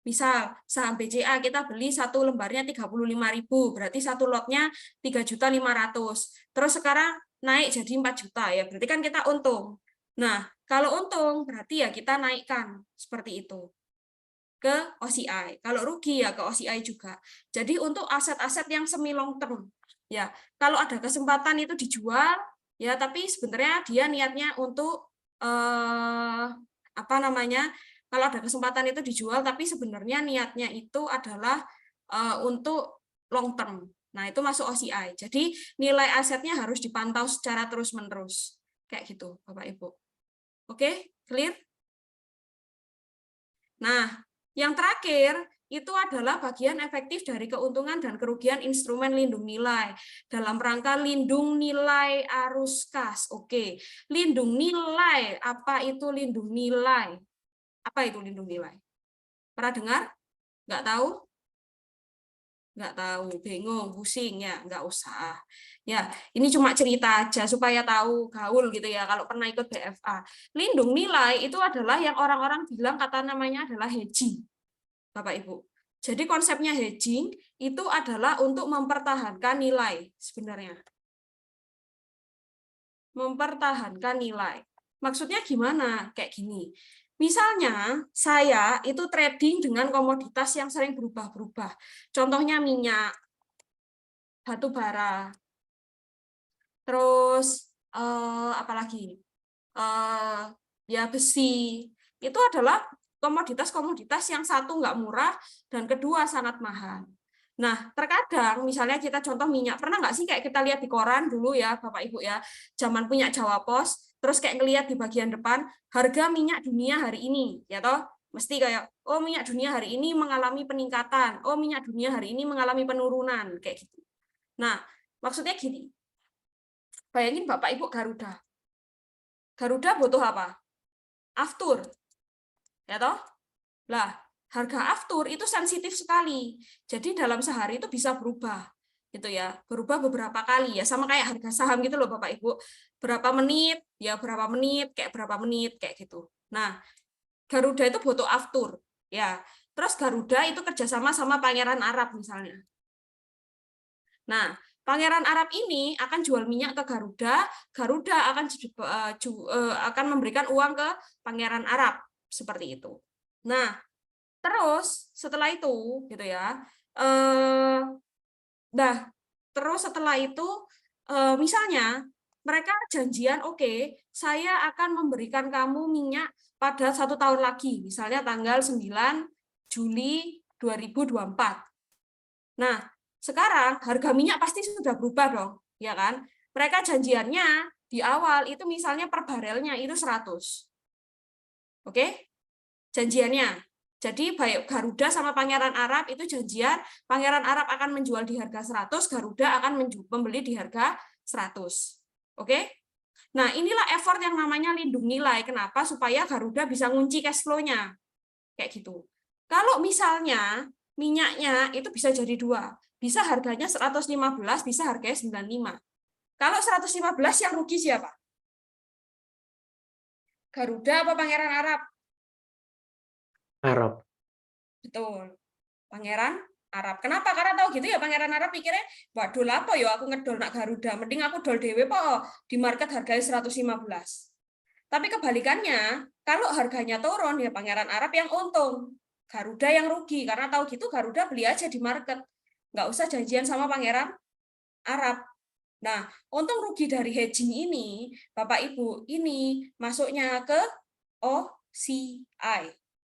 Misal saham BCA kita beli satu lembarnya 35.000, berarti satu lotnya 3.500.000. Terus sekarang naik jadi 4 juta ya, berarti kan kita untung. Nah, kalau untung berarti ya kita naikkan seperti itu ke OCI. Kalau rugi ya ke OCI juga. Jadi untuk aset-aset yang semi long term ya, kalau ada kesempatan itu dijual ya, tapi sebenarnya dia niatnya untuk kalau ada kesempatan itu dijual, tapi sebenarnya niatnya itu adalah untuk long term. Nah, itu masuk OCI. Jadi nilai asetnya harus dipantau secara terus-menerus. Kayak gitu, Bapak Ibu. Oke, clear? Nah, yang terakhir itu adalah bagian efektif dari keuntungan dan kerugian instrumen lindung nilai dalam rangka lindung nilai arus kas. Oke, lindung nilai. Apa itu lindung nilai? Apa itu lindung nilai? Pernah dengar? Nggak tahu? Nggak tahu, bingung, pusing ya, nggak usah. Ya, ini cuma cerita aja supaya tahu gaul gitu ya kalau pernah ikut BFA. Lindung nilai itu adalah yang orang-orang bilang kata namanya adalah hedging. Bapak Ibu. Jadi konsepnya hedging itu adalah untuk mempertahankan nilai sebenarnya. Mempertahankan nilai. Maksudnya gimana? Kayak gini. Misalnya, saya itu trading dengan komoditas yang sering berubah-berubah. Contohnya minyak, batu bara, terus apalagi? Ya besi. Itu adalah komoditas-komoditas yang satu nggak murah dan kedua sangat mahal. Nah, terkadang misalnya kita contoh minyak, pernah nggak sih kayak kita lihat di koran dulu ya, Bapak Ibu ya, zaman punya Jawa Pos, terus kayak ngelihat di bagian depan, harga minyak dunia hari ini, ya toh? Mesti kayak, oh minyak dunia hari ini mengalami peningkatan, oh minyak dunia hari ini mengalami penurunan, kayak gitu. Nah, maksudnya gini, bayangin Bapak Ibu Garuda. Garuda butuh apa? Aftur, ya toh? Lah, harga aftur itu sensitif sekali. Jadi dalam sehari itu bisa berubah, gitu ya. Berubah beberapa kali ya, sama kayak harga saham gitu loh Bapak Ibu. Berapa menit, ya berapa menit, kayak gitu. Nah, Garuda itu butuh aftur, ya. Terus Garuda itu kerjasama sama Pangeran Arab misalnya. Nah, Pangeran Arab ini akan jual minyak ke Garuda, Garuda akan memberikan uang ke Pangeran Arab seperti itu. Nah, terus setelah itu gitu ya. Terus setelah itu misalnya mereka janjian, oke, saya akan memberikan kamu minyak pada 1 tahun lagi, misalnya tanggal 9 Juli 2024. Nah, sekarang harga minyak pasti sudah berubah dong, ya kan? Mereka janjiannya di awal itu misalnya per barelnya itu 100. Oke? Janjiannya. Jadi baik Garuda sama Pangeran Arab itu janjian, Pangeran Arab akan menjual di harga 100, Garuda akan membeli di harga 100. Oke? Nah, inilah effort yang namanya lindung nilai. Kenapa? Supaya Garuda bisa ngunci cash flow-nya. kayak gitu. Kalau misalnya minyaknya itu bisa jadi dua, bisa harganya 115, bisa harganya 95. Kalau 115 yang rugi siapa? Garuda apa Pangeran Arab? Arab. Betul. Pangeran Arab. Kenapa? Karena tahu gitu ya Pangeran Arab pikirnya, waduh lapo yo aku ngedol nak Garuda, mending aku dol dhewe po di market harganya 115. Tapi kebalikannya, kalau harganya turun ya Pangeran Arab yang untung, Garuda yang rugi karena tahu gitu Garuda beli aja di market, nggak usah janjian sama Pangeran Arab. Nah, untung rugi dari hedging ini, Bapak Ibu, ini masuknya ke OCI,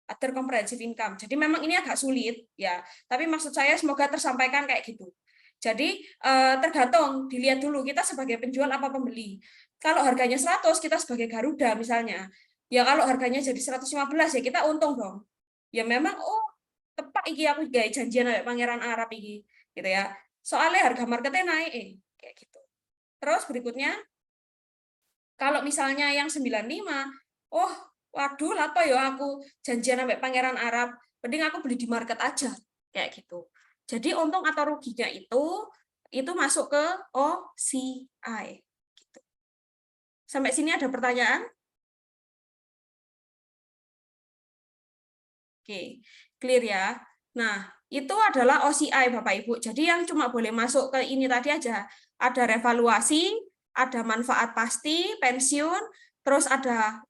Other Comprehensive Income. Jadi memang ini agak sulit ya, tapi maksud saya semoga tersampaikan kayak gitu. Jadi tergantung, dilihat dulu kita sebagai penjual apa pembeli. Kalau harganya 100, kita sebagai Garuda misalnya. Ya kalau harganya jadi 115 ya kita untung dong. Ya memang tepat iki aku gawe janjian sama Pangeran Arab iki gitu ya. Soalnya harga marketnya naik kayak gitu. Terus berikutnya kalau misalnya yang 95, waduh apa ya aku janjian sampai Pangeran Arab, mending aku beli di market aja kayak gitu. Jadi untung atau ruginya itu masuk ke OCI gitu. Sampai sini ada pertanyaan? Oke, clear ya. Nah, itu adalah OCI Bapak Ibu. Jadi yang cuma boleh masuk ke ini tadi aja. Ada revaluasi, ada manfaat pasti, pensiun, terus ada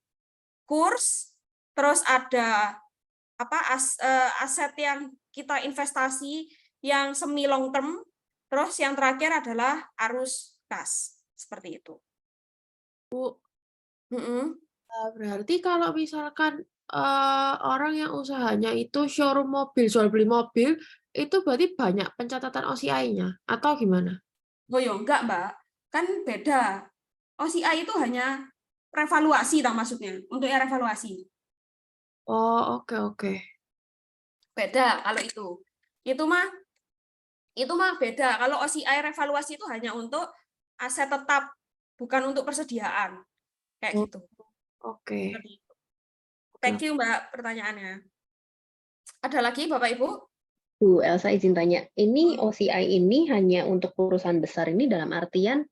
kurs, terus ada aset yang kita investasi yang semi long term, terus yang terakhir adalah arus kas. Seperti itu. Bu, Mm-mm. berarti kalau misalkan orang yang usahanya itu showroom mobil, jual beli mobil, itu berarti banyak pencatatan OCI-nya atau gimana? Oh ya, enggak, Mbak. Kan beda. OCI itu hanya revaluasi tak maksudnya, untuk yang revaluasi. Oh, oke. Beda kalau itu. Itu mah beda. Kalau OCI revaluasi itu hanya untuk aset tetap, bukan untuk persediaan. Kayak Oh, gitu. oke. Seperti itu. Thank you, Mbak, pertanyaannya. Ada lagi, Bapak Ibu? Bu Elsa izin tanya, ini OCI ini hanya untuk perusahaan besar ini dalam artian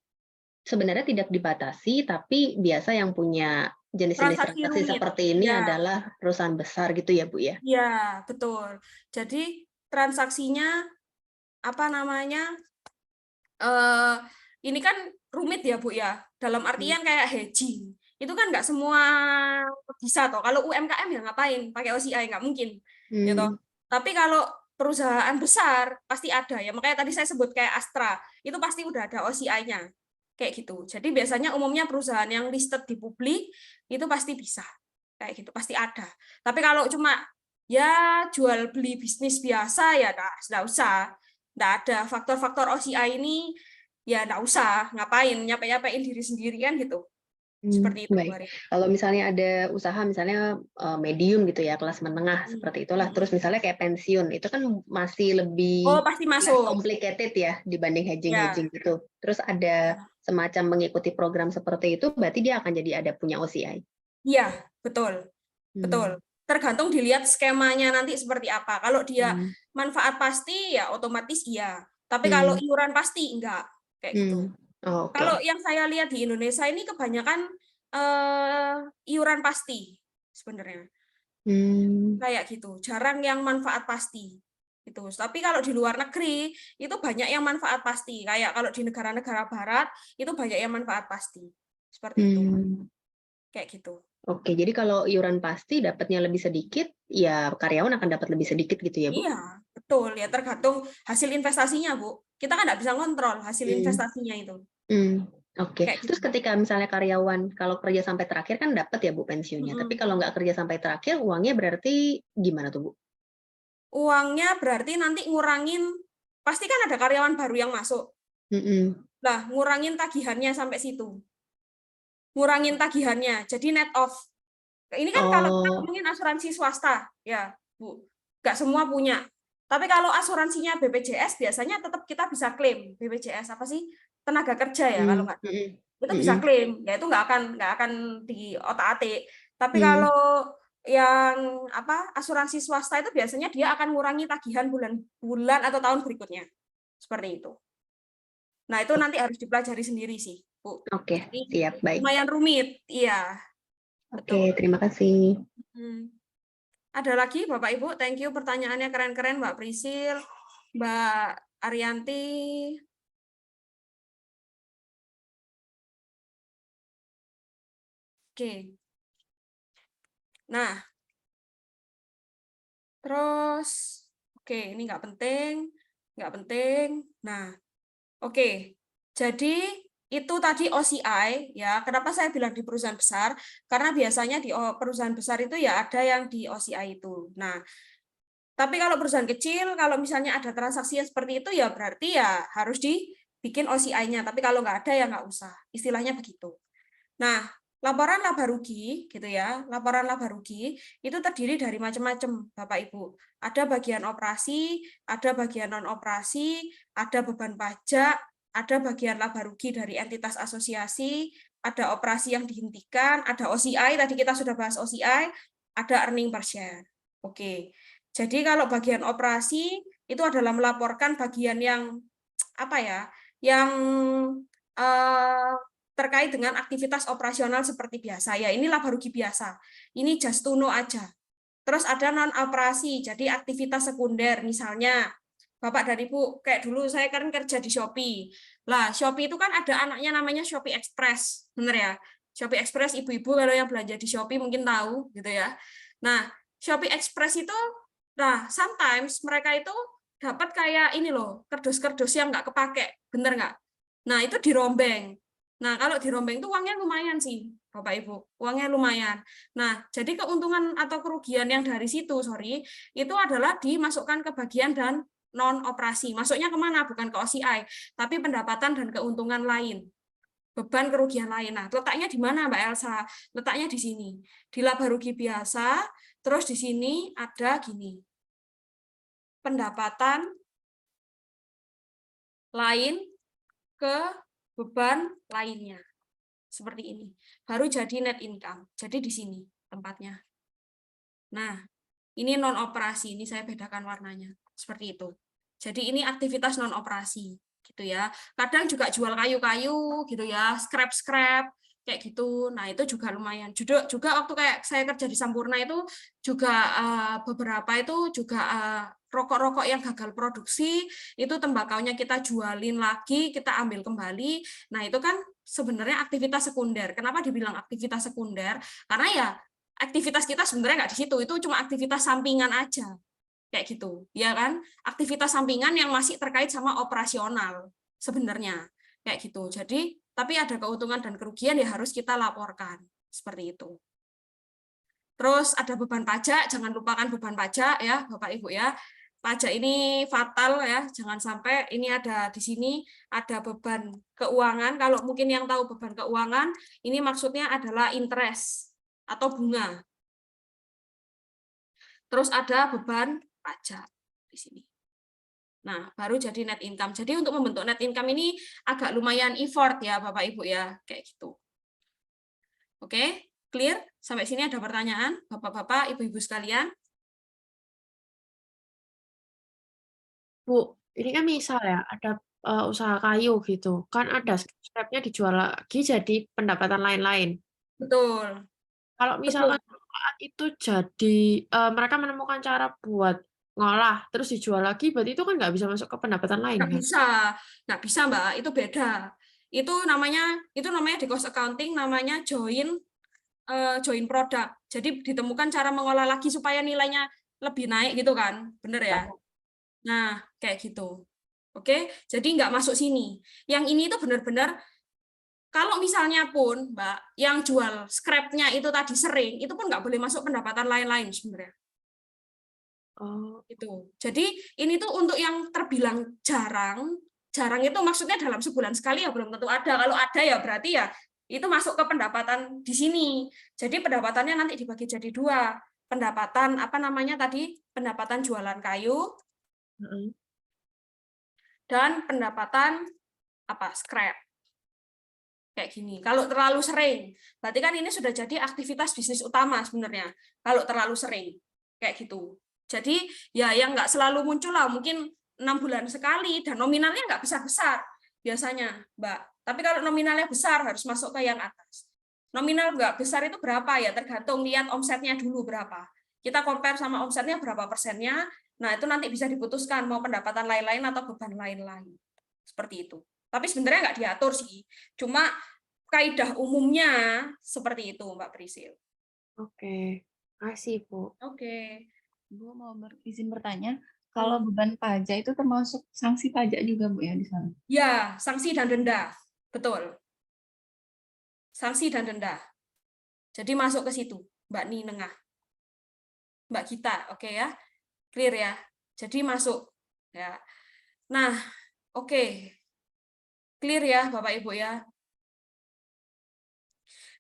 sebenarnya tidak dibatasi, tapi biasa yang punya jenis-jenis Transaksi transaksi rumit. seperti ini Ya. adalah perusahaan besar gitu ya Bu ya? Ya, betul. Jadi transaksinya apa namanya? Ini kan rumit ya Bu ya. Dalam artian kayak hedging. Itu kan nggak semua bisa toh. Kalau UMKM ya ngapain pakai OCI, nggak mungkin. Gitu. Tapi kalau perusahaan besar pasti ada ya. Makanya tadi saya sebut kayak Astra, itu pasti udah ada OCI-nya. Kayak gitu. Jadi biasanya umumnya perusahaan yang listed di publik itu pasti bisa. Kayak gitu, pasti ada. Tapi kalau cuma ya jual beli bisnis biasa ya nggak usah. Nggak ada faktor-faktor OCI ini, ya nggak usah ngapain nyapain diri sendiri kan gitu. Seperti itu, Bu Baik. Ari. Kalau misalnya ada usaha misalnya medium gitu ya, kelas menengah seperti itulah. Terus misalnya kayak pensiun, itu kan masih lebih Pasti less masuk. complicated ya dibanding hedging-hedging Ya. gitu. Terus ada semacam mengikuti program seperti itu, berarti dia akan jadi ada punya OCI. Iya, betul. Betul. Tergantung dilihat skemanya nanti seperti apa. Kalau dia manfaat pasti ya otomatis iya. Tapi kalau iuran pasti enggak. Kayak gitu. Oke. Kalau yang saya lihat di Indonesia ini kebanyakan iuran pasti sebenarnya. Kayak gitu. Jarang yang manfaat pasti. Gitu. Tapi kalau di luar negeri itu banyak yang manfaat pasti. Kayak kalau di negara-negara barat itu banyak yang manfaat pasti. Seperti itu. Kayak gitu. Oke, jadi kalau iuran pasti dapatnya lebih sedikit, ya karyawan akan dapat lebih sedikit gitu ya, Bu? Iya, betul. Ya tergantung hasil investasinya, Bu. Kita kan nggak bisa ngontrol hasil investasinya itu. Oke. Kayak Terus gitu. ketika misalnya karyawan kalau kerja sampai terakhir kan dapat ya Bu pensiunnya. Tapi kalau nggak kerja sampai terakhir, uangnya berarti gimana tuh Bu? Uangnya berarti nanti ngurangin, pasti kan ada karyawan baru yang masuk. Lah, ngurangin tagihannya sampai situ. Ngurangin tagihannya, jadi net off. Ini kan kalau kita ngomongin asuransi swasta, ya Bu, nggak semua punya. Tapi kalau asuransinya BPJS, biasanya tetap kita bisa klaim. BPJS apa sih? Tenaga kerja ya, kalau nggak itu bisa klaim. Ya itu nggak akan di otak-atik. Tapi kalau yang asuransi swasta itu biasanya dia akan mengurangi tagihan bulan atau tahun berikutnya. Seperti itu. Nah, itu nanti harus dipelajari sendiri sih, Bu. Oke, Jadi, siap, baik. lumayan rumit, iya. Oke, Betul. terima kasih. Ada lagi Bapak Ibu? Thank you, pertanyaannya keren-keren Mbak Prisil, Mbak Arianti. Oke. Nah, terus, oke, ini nggak penting. Nah, oke. Jadi, itu tadi OCI, ya. Kenapa saya bilang di perusahaan besar? Karena biasanya di perusahaan besar itu ya ada yang di OCI itu. Nah, tapi kalau perusahaan kecil, kalau misalnya ada transaksi yang seperti itu, ya berarti ya harus dibikin OCI-nya. Tapi kalau nggak ada, ya nggak usah. Istilahnya begitu. Nah, laporan laba rugi, gitu ya. Laporan laba rugi itu terdiri dari macam-macam, Bapak Ibu. Ada bagian operasi, ada bagian non-operasi, ada beban pajak, ada bagian laba rugi dari entitas asosiasi, ada operasi yang dihentikan, ada OCI, tadi kita sudah bahas OCI, ada earning per share. Oke. Jadi kalau bagian operasi itu adalah melaporkan bagian yang yang terkait dengan aktivitas operasional seperti biasa. Ya, ini laba rugi biasa. Ini just to know aja. Terus ada non operasi, jadi aktivitas sekunder, misalnya Bapak dan Ibu, kayak dulu saya kan kerja di Shopee. Lah, Shopee itu kan ada anaknya namanya Shopee Express, bener ya? Shopee Express, ibu-ibu kalau yang belanja di Shopee mungkin tahu, gitu ya. Nah, Shopee Express itu, nah, sometimes mereka itu dapat kayak ini loh, kardus-kardus yang nggak kepake, bener nggak? Nah, itu dirombeng. Nah, kalau dirombeng itu uangnya lumayan sih, Bapak Ibu. Uangnya lumayan. Nah, jadi keuntungan atau kerugian yang dari situ, itu adalah dimasukkan ke bagian dan non-operasi. Masuknya kemana? Bukan ke OCI, tapi pendapatan dan keuntungan lain. Beban kerugian lain. Nah, letaknya di mana, Mbak Elsa? Letaknya di sini. Di laba rugi biasa, terus di sini ada gini. Pendapatan lain ke beban lainnya. Seperti ini. Baru jadi net income. Jadi di sini tempatnya. Nah, ini non operasi, ini saya bedakan warnanya. Seperti itu. Jadi ini aktivitas non operasi gitu ya. Kadang juga jual kayu-kayu gitu ya, scrap-scrap kayak gitu. Nah, itu juga lumayan. Juga waktu kayak saya kerja di Sampurna itu juga beberapa itu juga rokok-rokok yang gagal produksi, itu tembakaunya kita jualin lagi, kita ambil kembali. Nah, itu kan sebenarnya aktivitas sekunder. Kenapa dibilang aktivitas sekunder? Karena ya aktivitas kita sebenarnya nggak di situ, itu cuma aktivitas sampingan aja, kayak gitu, ya kan? Aktivitas sampingan yang masih terkait sama operasional sebenarnya, kayak gitu. Jadi, tapi ada keuntungan dan kerugian ya harus kita laporkan, seperti itu. Terus ada beban pajak, jangan lupakan beban pajak ya, Bapak Ibu ya. Pajak ini fatal ya, jangan sampai ini ada di sini ada beban keuangan. Kalau mungkin yang tahu beban keuangan, ini maksudnya adalah interest atau bunga. Terus ada beban pajak di sini. Nah, baru jadi net income. Jadi untuk membentuk net income ini agak lumayan effort ya Bapak Ibu ya, kayak gitu. Oke, clear? Sampai sini ada pertanyaan Bapak-bapak, Ibu-ibu sekalian? Bu, ini kan misal ya, ada usaha kayu gitu, kan ada scrap-nya dijual lagi jadi pendapatan lain-lain. Betul. Kalau misalkan saat itu jadi mereka menemukan cara buat ngolah terus dijual lagi, berarti itu kan nggak bisa masuk ke pendapatan lain kan? Nggak bisa Mbak, itu beda. Itu namanya di cost accounting namanya join product. Jadi ditemukan cara mengolah lagi supaya nilainya lebih naik gitu kan, bener ya? Nah, kayak gitu. Oke, jadi nggak masuk sini. Yang ini itu benar-benar kalau misalnya pun Mbak yang jual scrap-nya itu tadi sering, itu pun nggak boleh masuk pendapatan lain-lain sebenarnya. Oh, Itu. Jadi ini tuh untuk yang terbilang jarang itu maksudnya dalam sebulan sekali ya belum tentu ada. Kalau ada ya berarti ya itu masuk ke pendapatan di sini. Jadi pendapatannya nanti dibagi jadi dua. Pendapatan apa namanya tadi? Pendapatan jualan kayu dan pendapatan scrap. Kayak gini. Kalau terlalu sering, berarti kan ini sudah jadi aktivitas bisnis utama sebenarnya. Kalau terlalu sering, kayak gitu. Jadi ya yang nggak selalu muncul lah, mungkin 6 bulan sekali, dan nominalnya nggak besar-besar biasanya, Mbak. Tapi kalau nominalnya besar harus masuk ke yang atas. Nominal nggak besar itu berapa ya? Tergantung lihat omsetnya dulu berapa. Kita compare sama omsetnya berapa persennya. Nah itu nanti bisa diputuskan mau pendapatan lain-lain atau beban lain-lain. Seperti itu. Tapi sebenarnya nggak diatur sih. Cuma kaidah umumnya seperti itu, Mbak Prisil. Oke, kasih Bu. Oke. Bu mau izin bertanya, kalau beban pajak itu termasuk sanksi pajak juga Bu ya di sana? Ya, sanksi dan denda. Betul. Sanksi dan denda. Jadi masuk ke situ, Mbak Ni Nengah. Mbak Gita, oke ya? Clear ya? Jadi masuk ya. Nah, oke. Clear ya, Bapak Ibu ya?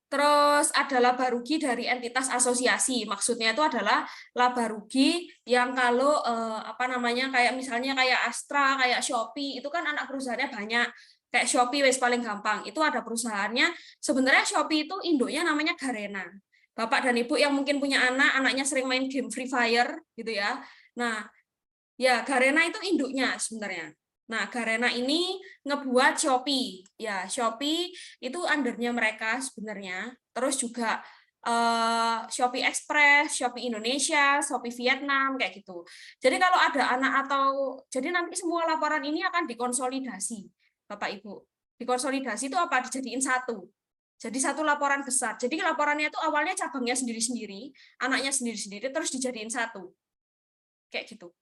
Terus ada laba rugi dari entitas asosiasi. Maksudnya itu adalah laba rugi yang kalau kayak misalnya kayak Astra, kayak Shopee, itu kan anak perusahaannya banyak. Kayak Shopee wes paling gampang. Itu ada perusahaannya. Sebenarnya Shopee itu induknya namanya Garena. Bapak dan Ibu yang mungkin punya anak, anaknya sering main game Free Fire gitu ya. Nah, ya Garena itu induknya sebenarnya. Nah, Garena ini ngebuat Shopee. Ya, Shopee itu undernya mereka sebenarnya. Terus juga Shopee Express, Shopee Indonesia, Shopee Vietnam, kayak gitu. Jadi kalau ada anak jadi nanti semua laporan ini akan dikonsolidasi, Bapak Ibu. Dikonsolidasi itu apa? Dijadiin satu. Jadi satu laporan besar. Jadi laporannya itu awalnya cabangnya sendiri-sendiri, anaknya sendiri-sendiri, terus dijadiin satu. Kayak gitu.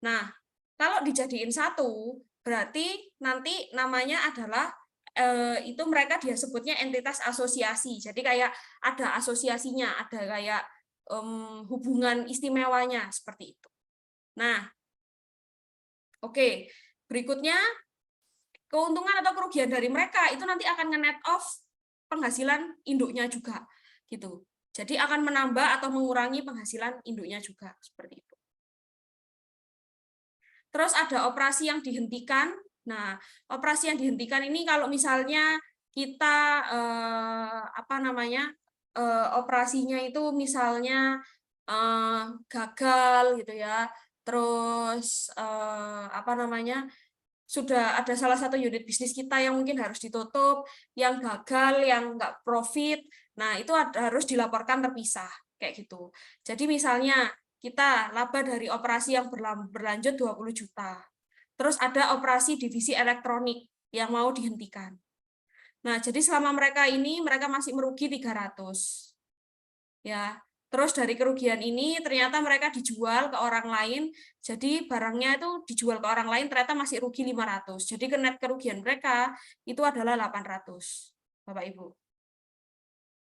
Nah, kalau dijadiin satu, berarti nanti namanya adalah itu mereka dia sebutnya entitas asosiasi. Jadi kayak ada asosiasinya, ada kayak hubungan istimewanya seperti itu. Nah, oke. Berikutnya keuntungan atau kerugian dari mereka itu nanti akan nge-net off penghasilan induknya juga gitu. Jadi akan menambah atau mengurangi penghasilan induknya juga seperti itu. Terus ada operasi yang dihentikan. Nah, operasi yang dihentikan ini kalau misalnya kita operasinya itu misalnya gagal gitu ya. Terus sudah ada salah satu unit bisnis kita yang mungkin harus ditutup, yang gagal, yang nggak profit. Nah, itu harus dilaporkan terpisah kayak gitu. Jadi misalnya kita laba dari operasi yang berlanjut 20 juta. Terus ada operasi divisi elektronik yang mau dihentikan. Nah, jadi selama mereka masih merugi 300. Ya. Terus dari kerugian ini ternyata mereka dijual ke orang lain, jadi barangnya itu dijual ke orang lain ternyata masih rugi 500. Jadi net kerugian mereka itu adalah 800. Bapak Ibu.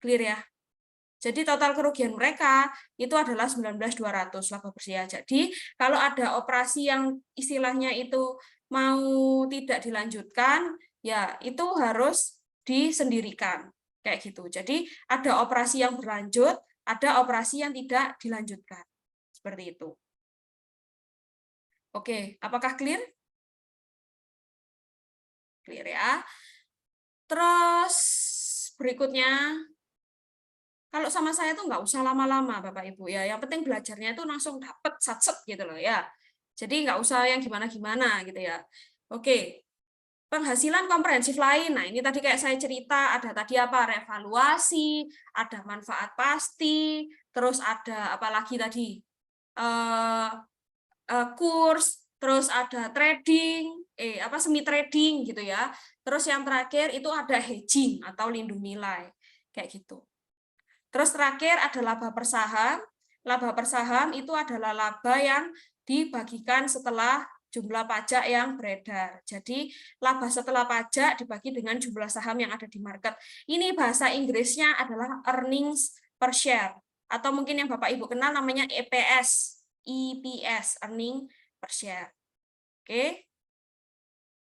Clear ya? Jadi total kerugian mereka itu adalah 19.200 laba bersih. Jadi kalau ada operasi yang istilahnya itu mau tidak dilanjutkan, ya itu harus disendirikan kayak gitu. Jadi ada operasi yang berlanjut, ada operasi yang tidak dilanjutkan. Seperti itu. Oke, apakah clear? Clear ya. Terus berikutnya, kalau sama saya tuh nggak usah lama-lama, Bapak Ibu ya. Yang penting belajarnya itu langsung dapet satset gitu loh ya. Jadi nggak usah yang gimana-gimana gitu ya. Oke. Penghasilan komprehensif lain. Nah, ini tadi kayak saya cerita, ada tadi apa? Revaluasi, ada manfaat pasti, terus ada apa lagi tadi? Kurs, terus ada trading, semi trading gitu ya. Terus yang terakhir itu ada hedging atau lindung nilai. Kayak gitu. Terus terakhir ada laba per saham. Laba per saham itu adalah laba yang dibagikan setelah jumlah pajak yang beredar. Jadi laba setelah pajak dibagi dengan jumlah saham yang ada di market. Ini bahasa Inggrisnya adalah earnings per share. Atau mungkin yang Bapak Ibu kenal namanya EPS. EPS, earning per share. Oke.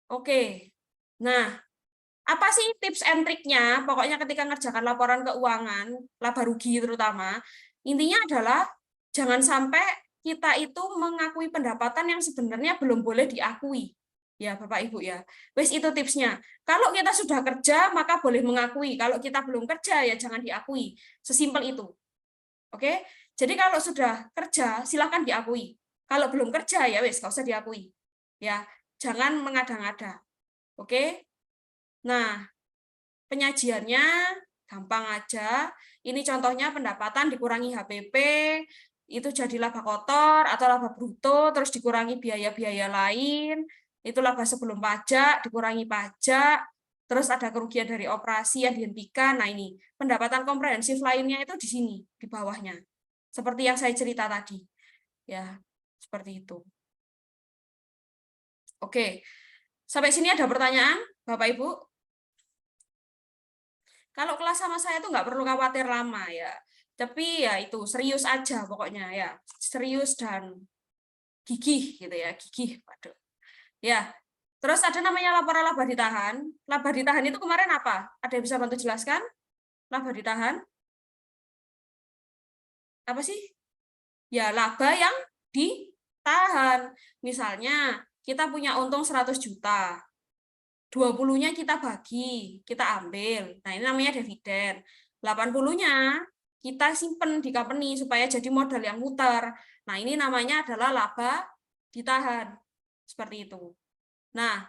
Oke. Nah, apa sih tips and triknya? Pokoknya ketika ngerjakan laporan keuangan, laba rugi terutama, intinya adalah jangan sampai kita itu mengakui pendapatan yang sebenarnya belum boleh diakui. Ya, Bapak Ibu ya. Wes itu tipsnya. Kalau kita sudah kerja, maka boleh mengakui. Kalau kita belum kerja, ya jangan diakui. Sesimpel itu. Oke? Jadi kalau sudah kerja, silakan diakui. Kalau belum kerja, ya wes, nggak usah diakui. Ya, jangan mengada-ngada. Oke? Nah, penyajiannya gampang aja. Ini contohnya pendapatan dikurangi HPP, itu jadi laba kotor atau laba bruto, terus dikurangi biaya-biaya lain, itu laba sebelum pajak, dikurangi pajak, terus ada kerugian dari operasi yang dihentikan. Nah ini, pendapatan komprehensif lainnya itu di sini, di bawahnya. Seperti yang saya cerita tadi. Ya, seperti itu. Oke, sampai sini ada pertanyaan, Bapak Ibu? Kalau kelas sama saya tuh nggak perlu khawatir lama ya. Tapi ya itu serius aja pokoknya ya. Serius dan gigih gitu ya, gigih. Waduh. Ya. Terus ada namanya laporan laba ditahan. Laba ditahan itu kemarin apa? Ada yang bisa bantu jelaskan? Laba ditahan? Apa sih? Ya, laba yang ditahan. Misalnya, kita punya untung 100 juta. 20-nya kita bagi, kita ambil. Nah, ini namanya dividen. 80-nya kita simpen di company supaya jadi modal yang muter. Nah, ini namanya adalah laba ditahan. Seperti itu. Nah,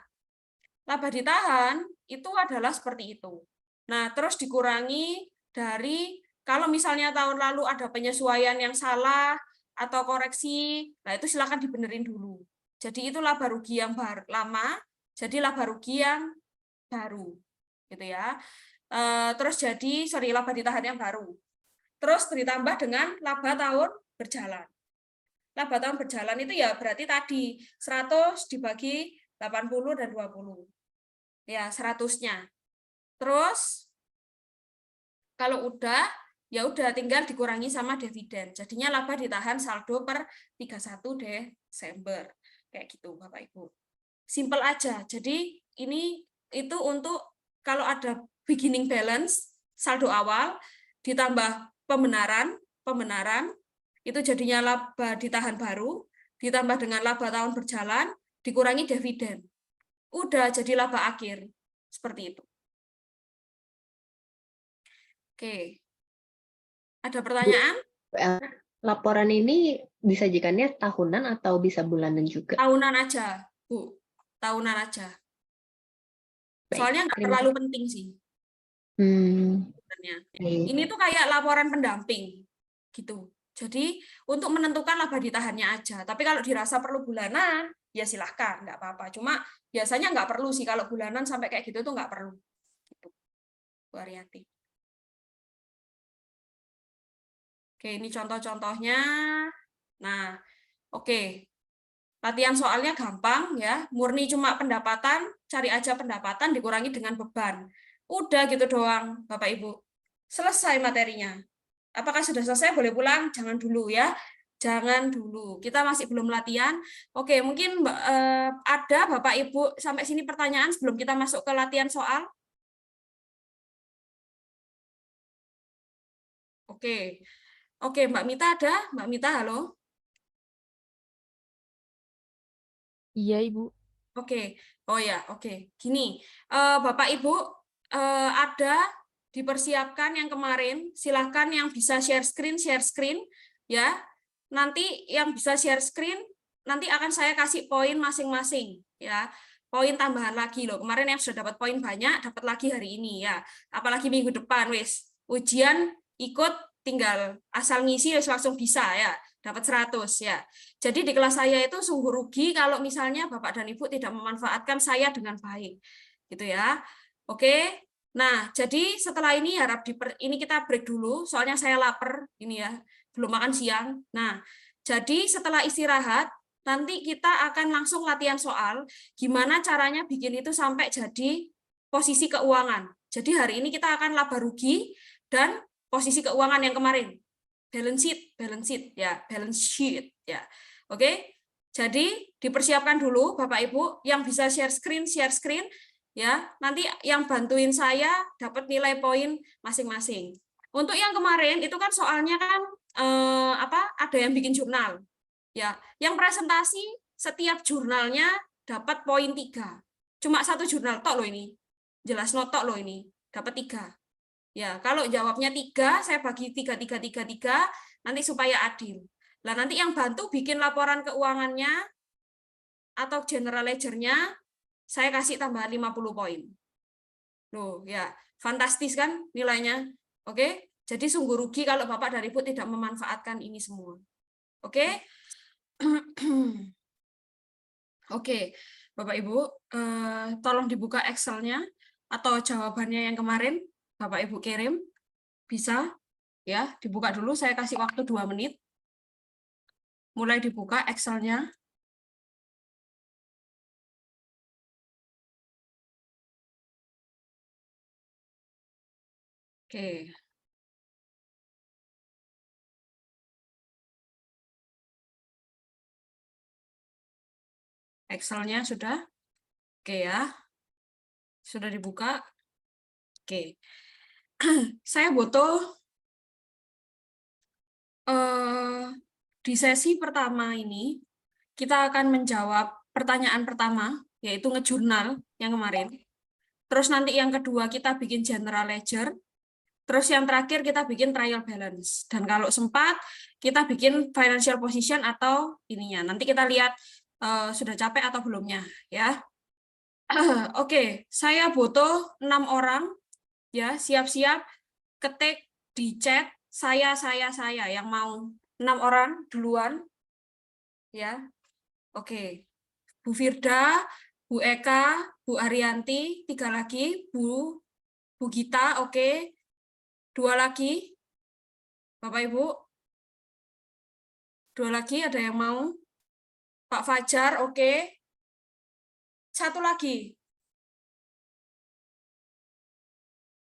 laba ditahan itu adalah seperti itu. Nah, terus dikurangi dari, kalau misalnya tahun lalu ada penyesuaian yang salah atau koreksi, nah itu silakan dibenerin dulu. Jadi itu laba rugi yang lama, jadi laba rugi yang baru, gitu ya. Terus jadi, laba ditahan yang baru. Terus ditambah dengan laba tahun berjalan. Laba tahun berjalan itu ya berarti tadi 100 dibagi 80 dan 20. Ya, 100-nya. Terus kalau udah, ya udah tinggal dikurangi sama dividen. Jadinya laba ditahan saldo per 31 Desember. Kayak gitu, Bapak Ibu. Simple aja. Jadi ini itu untuk kalau ada beginning balance, saldo awal, ditambah pembenaran, itu jadinya laba ditahan baru, ditambah dengan laba tahun berjalan, dikurangi dividen. Udah jadi laba akhir. Seperti itu. Oke. Ada pertanyaan? Laporan ini disajikannya tahunan atau bisa bulanan juga? Tahunan aja, Bu. Tahunan aja. Baik, Soalnya nggak terima terlalu penting sih. Sebenarnya. baik. Ini tuh kayak laporan pendamping. Gitu. Jadi untuk menentukan laba ditahannya aja. Tapi kalau dirasa perlu bulanan, ya silahkan, nggak apa-apa. Cuma biasanya nggak perlu sih kalau bulanan sampai kayak gitu tuh nggak perlu. Gitu. Variatif. Oke, ini contoh-contohnya. Nah, oke. Latihan soalnya gampang ya, murni cuma pendapatan, cari aja pendapatan dikurangi dengan beban. Udah gitu doang, Bapak Ibu. Selesai materinya. Apakah sudah selesai? Boleh pulang? Jangan dulu ya. Jangan dulu. Kita masih belum latihan. Oke, mungkin ada Bapak Ibu sampai sini pertanyaan sebelum kita masuk ke latihan soal. Oke. Oke, Mbak Mita ada? Mbak Mita, halo? Iya, Ibu. Oke. Oh ya, oke. Gini, Bapak Ibu ada dipersiapkan yang kemarin, silahkan yang bisa share screen ya. Nanti yang bisa share screen nanti akan saya kasih poin masing-masing ya. Poin tambahan lagi loh. Kemarin yang sudah dapat poin banyak, dapat lagi hari ini ya. Apalagi minggu depan wis. Ujian ikut tinggal asal ngisi wis langsung bisa ya. Dapat 100 ya. Jadi di kelas saya itu sungguh rugi kalau misalnya Bapak dan Ibu tidak memanfaatkan saya dengan baik. Gitu ya. Oke. Nah, jadi setelah ini harap ini kita break dulu soalnya saya lapar ini ya. Belum makan siang. Nah, jadi setelah istirahat nanti kita akan langsung latihan soal gimana caranya bikin itu sampai jadi posisi keuangan. Jadi hari ini kita akan laba rugi dan posisi keuangan yang kemarin. Balance sheet ya, balance sheet ya. Oke. Jadi dipersiapkan dulu Bapak Ibu yang bisa share screen ya. Nanti yang bantuin saya dapat nilai poin masing-masing. Untuk yang kemarin itu kan soalnya kan ada yang bikin jurnal. Ya, yang presentasi setiap jurnalnya dapat poin 3. Cuma satu jurnal tok loh ini. Jelas notok loh ini. Dapat 3. Ya, kalau jawabnya 3, saya bagi 3, nanti supaya adil. Nah, nanti yang bantu bikin laporan keuangannya atau general ledger-nya, saya kasih tambahan 50 poin. Loh, ya, fantastis kan nilainya? Oke, jadi sungguh rugi kalau Bapak dan Ibu tidak memanfaatkan ini semua. Oke? Oke, Bapak Ibu, tolong dibuka Excel-nya atau jawabannya yang kemarin Bapak Ibu kirim. Bisa? Ya, dibuka dulu. Saya kasih waktu 2 menit. Mulai dibuka Excel-nya. Oke. Excel-nya sudah? Oke ya. Sudah dibuka? Oke. Saya butuh di sesi pertama ini, kita akan menjawab pertanyaan pertama, yaitu ngejurnal yang kemarin. Terus nanti yang kedua kita bikin general ledger. Terus yang terakhir kita bikin trial balance. Dan kalau sempat, kita bikin financial position atau ininya. Nanti kita lihat sudah capek atau belumnya. Ya. Oke, saya butuh 6 orang. Ya, siap-siap ketik di chat saya yang mau 6 orang duluan. Ya. Oke. Bu Firda, Bu Eka, Bu Arianti, 3 lagi, Bu Gita, oke. 2 lagi. Bapak Ibu. 2 lagi ada yang mau? Pak Fajar, oke. 1 lagi.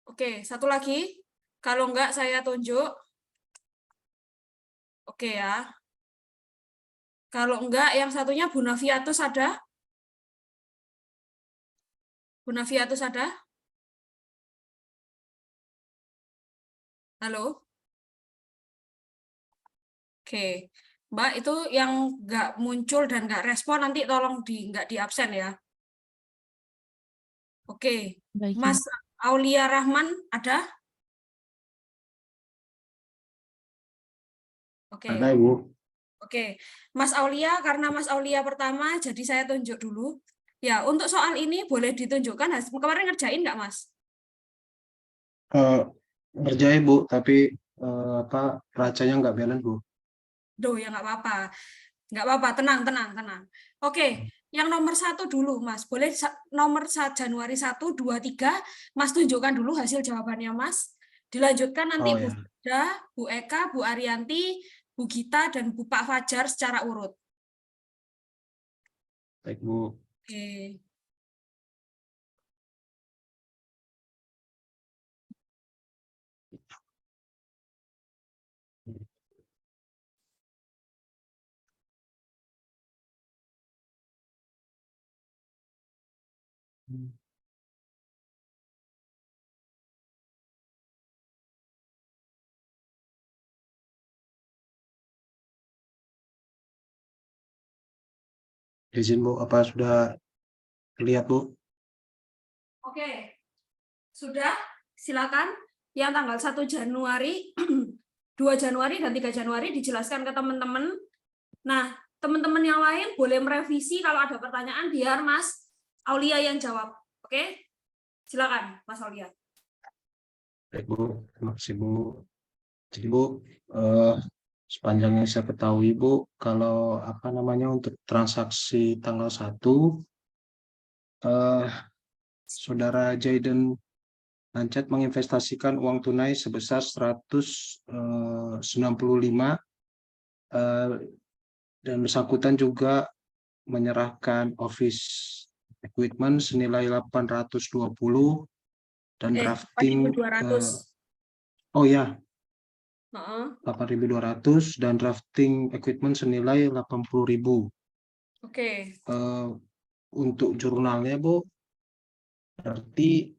Oke, 1 lagi. Kalau enggak saya tunjuk. Oke ya. Kalau enggak yang satunya Bu Naviatus ada? Bu Naviatus ada? Halo? Oke. Mbak, itu yang enggak muncul dan enggak respon nanti tolong enggak di absen ya. Oke. Baik, Mas Aulia Rahman ada? Oke. Ada, Ibu. Oke, Mas Aulia, karena Mas Aulia pertama, jadi saya tunjuk dulu. Ya, untuk soal ini boleh ditunjukkan hasil kemarin ngerjain nggak, Mas? Ngerjain, Bu, tapi racanya nggak balance, Bu. Duh, ya nggak apa-apa. Nggak apa-apa, tenang. Oke, yang nomor 1 dulu, Mas. Boleh nomor Januari 1, 2, 3, Mas tunjukkan dulu hasil jawabannya, Mas. Dilanjutkan nanti Oh, Bu ya. Frida, Bu Eka, Bu Arianti, Bu Gita, dan Bu Pak Fajar secara urut. Baik, Bu. Oke. Izin, Bu, apa sudah terlihat, Bu? Oke. Sudah? Silakan. Yang tanggal 1 Januari, 2 Januari, dan 3 Januari dijelaskan ke teman-teman. Nah, teman-teman yang lain boleh merevisi kalau ada pertanyaan biar Mas Aulia yang jawab. Oke? Silakan, Mas Aulia. Baik, Bu. Terima kasih, Bu. Jadi, Bu, sepanjang yang saya ketahui, Bu, kalau untuk transaksi tanggal 1, Saudara Jayden Lancet menginvestasikan uang tunai sebesar 195, dan bersangkutan juga menyerahkan office equipment senilai 820 dan drafting 8.200. oh ya, Heeh. 8.200 dan drafting equipment senilai 80.000. Oke. Untuk jurnalnya, Bu, berarti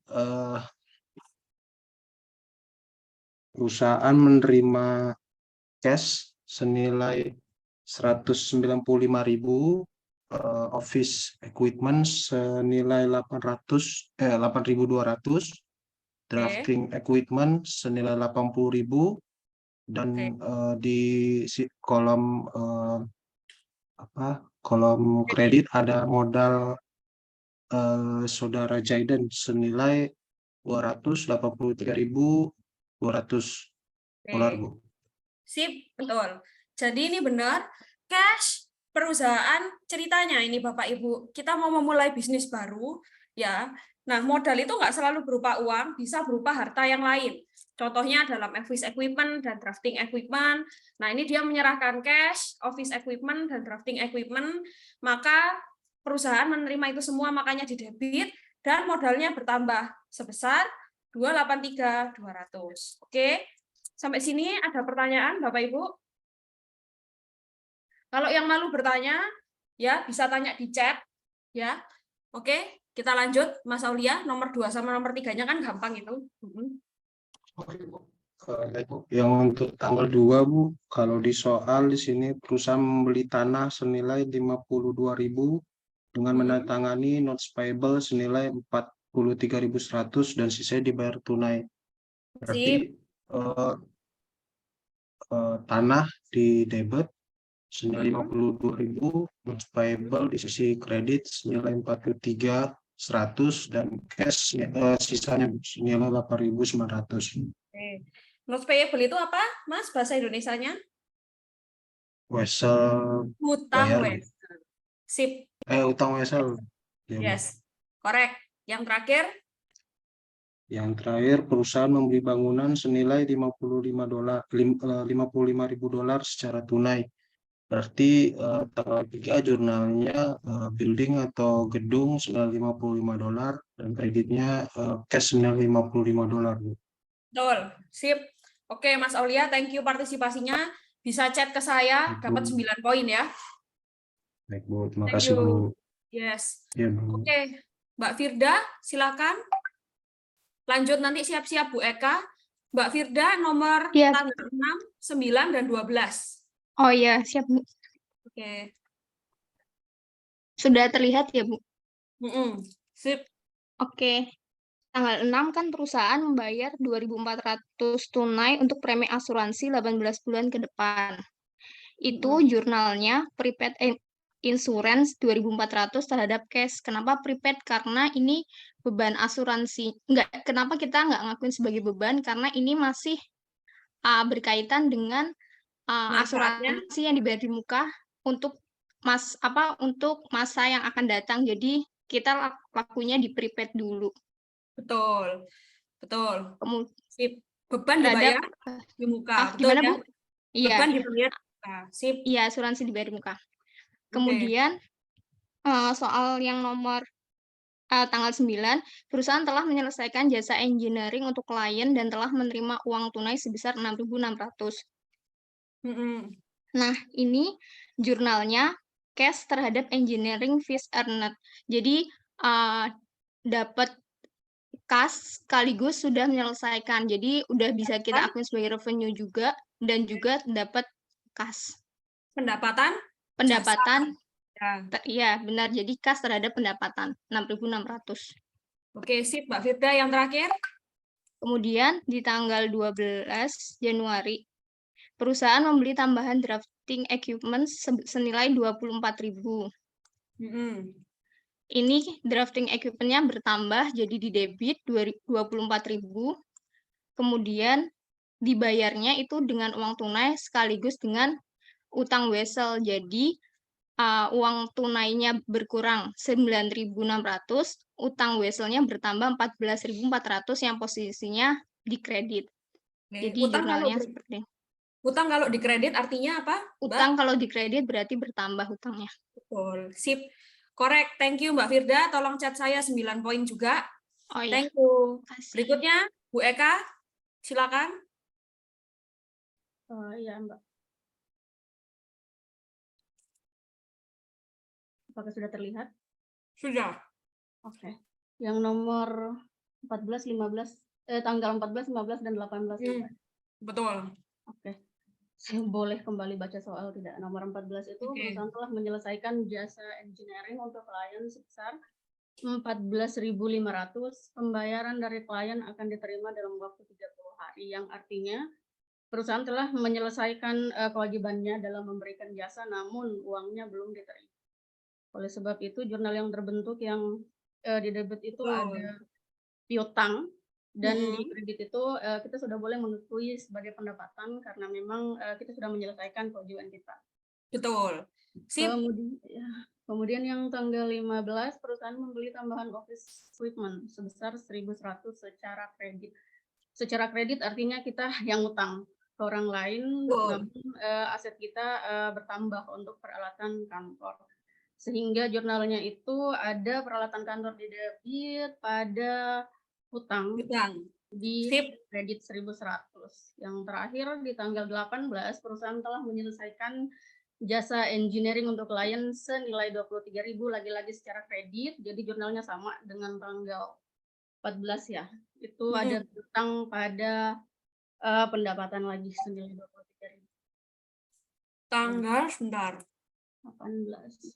perusahaan menerima cash senilai 195.000 office equipment senilai 8.200, drafting equipment senilai 80.000, dan di kolom kolom kredit ada modal saudara Jayden senilai 283.200 dolar, Bu. Sip, betul. Jadi ini benar, cash perusahaan ceritanya ini Bapak Ibu, kita mau memulai bisnis baru, ya. Nah, modal itu nggak selalu berupa uang, bisa berupa harta yang lain. Contohnya dalam office equipment dan drafting equipment. Nah, ini dia menyerahkan cash, office equipment, dan drafting equipment, maka perusahaan menerima itu semua, makanya didebit, dan modalnya bertambah sebesar 283.200. Oke? Sampai sini ada pertanyaan, Bapak Ibu? Kalau yang malu bertanya, ya bisa tanya di chat, ya. Oke, kita lanjut, Mas Aulia. Nomor 2 sama nomor 3-nya kan gampang itu. Yang untuk tanggal 2, Bu, kalau di soal di sini perusahaan membeli tanah senilai 52.000 dengan menandatangani notes payable senilai 43.100 dan sisanya dibayar tunai. Berarti tanah di debit senilai 52.000, notes payable di sisi kredit senilai 43.100 dan cash sisanya senilai 8.900. Notes payable itu apa, Mas? Bahasa Indonesianya? Wesel Utang bayar. wesel. Sip. Utang wesel. Yes. Correct. Yang terakhir? Yang terakhir, perusahaan membeli bangunan senilai 55.000 dolar secara tunai. Berarti tanggal 3 jurnalnya building atau gedung senilai 55 dolar dan kreditnya cash senilai 55 dolar. Betul. Sip. Oke, Mas Aulia, thank you partisipasinya. Bisa chat ke saya, dapat 9 poin ya. Baik, Bu. Terima Thank kasih, you. Bu. Yes. Ya, Bu. Oke, Mbak Firda, silakan. Lanjut nanti siap-siap Bu Eka. Mbak Firda nomor Ya. tanggal 6, 9, dan 12. Oh iya, siap Bu. Oke. Sudah terlihat ya Bu? Sip. Oke. Tanggal 6 kan perusahaan membayar 2.400 tunai untuk premi asuransi 18 bulan ke depan. Itu jurnalnya prepaid insurance 2.400 terhadap cash. Kenapa prepaid? Karena ini beban asuransi. Kenapa kita nggak ngakuin sebagai beban? Karena ini masih berkaitan dengan asuransi yang dibayar di muka untuk untuk masa yang akan datang. Jadi kita lakunya di prepaid dulu. Betul. Sip. Beban Terhadap dibayar di muka. Betul gimana ya? Bu? Iya. Beban dibayar di muka. Sip. Iya, asuransi dibayar di muka. Kemudian soal yang nomor tanggal 9, perusahaan telah menyelesaikan jasa engineering untuk klien dan telah menerima uang tunai sebesar 6.600. Nah, ini jurnalnya cash terhadap engineering fees earned. Jadi dapat kas sekaligus sudah menyelesaikan. Jadi udah bisa kita akuin sebagai revenue juga dan juga dapat kas. Pendapatan? Iya, benar. Jadi kas terhadap pendapatan 6.600. Oke, sip Mbak Firda. Yang terakhir? Kemudian di tanggal 12 Januari perusahaan membeli tambahan drafting equipment senilai 24.000. Ini drafting equipment-nya bertambah jadi di debit 24.000. Kemudian dibayarnya itu dengan uang tunai sekaligus dengan utang wesel. Jadi uang tunainya berkurang 9.600, utang weselnya bertambah 14.400 yang posisinya di kredit. Jadi jurnalnya seperti ini. Utang kalau di kredit artinya apa? Utang kalau di kredit berarti bertambah utangnya. Betul. Sip. Correct. Thank you Mbak Firda. Tolong chat saya 9 poin juga. Oh iya. Thank you. Berikutnya Bu Eka, silakan. Iya Mbak. Apakah sudah terlihat? Sudah. Oke. Yang nomor 14, 15, tanggal 14, 15, dan 18. Betul. Oke. boleh kembali baca soal tidak. Nomor 14 itu Oke. perusahaan telah menyelesaikan jasa engineering untuk klien sebesar 14.500. Pembayaran dari klien akan diterima dalam waktu 30 hari, yang artinya perusahaan telah menyelesaikan kewajibannya dalam memberikan jasa, namun uangnya belum diterima. Oleh sebab itu, jurnal yang terbentuk yang di debit itu ada piutang, dan di kredit itu kita sudah boleh mengakui sebagai pendapatan karena memang kita sudah menyelesaikan kewajiban kita. Betul. Sip. Kemudian yang tanggal 15, perusahaan membeli tambahan office equipment sebesar 1.100 secara kredit. Secara kredit artinya kita yang utang ke orang lain, namun aset kita bertambah untuk peralatan kantor. Sehingga jurnalnya itu ada peralatan kantor di debit, pada hutang di kredit 1.100. Yang terakhir di tanggal 18, perusahaan telah menyelesaikan jasa engineering untuk klien senilai 23.000, lagi-lagi secara kredit. Jadi jurnalnya sama dengan tanggal 14 ya. Itu ada hutang pada pendapatan lagi senilai 23.000. Tanggal sebentar. 18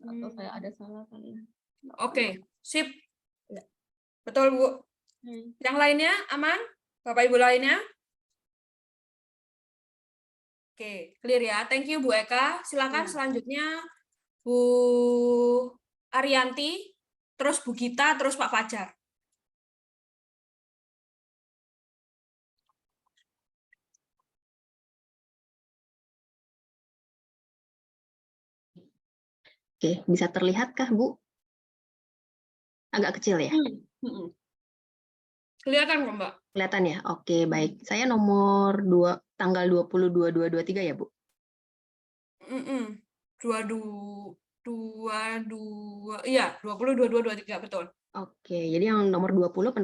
atau saya ada salah kali ya. Oke, sip. Ya. Betul, Bu. Yang lainnya aman? Bapak Ibu lainnya? Oke, clear ya. Thank you Bu Eka. Silakan selanjutnya Bu Ariyanti, terus Bu Gita, terus Pak Fajar. Oke, bisa terlihatkah, Bu? Agak kecil ya? Kelihatan kok, Mbak? Kelihatan ya? Oke, baik. Saya nomor 2, tanggal 20/2/2023 ya, Bu? 22, iya, 20/22/23, betul. Oke, jadi yang nomor 20,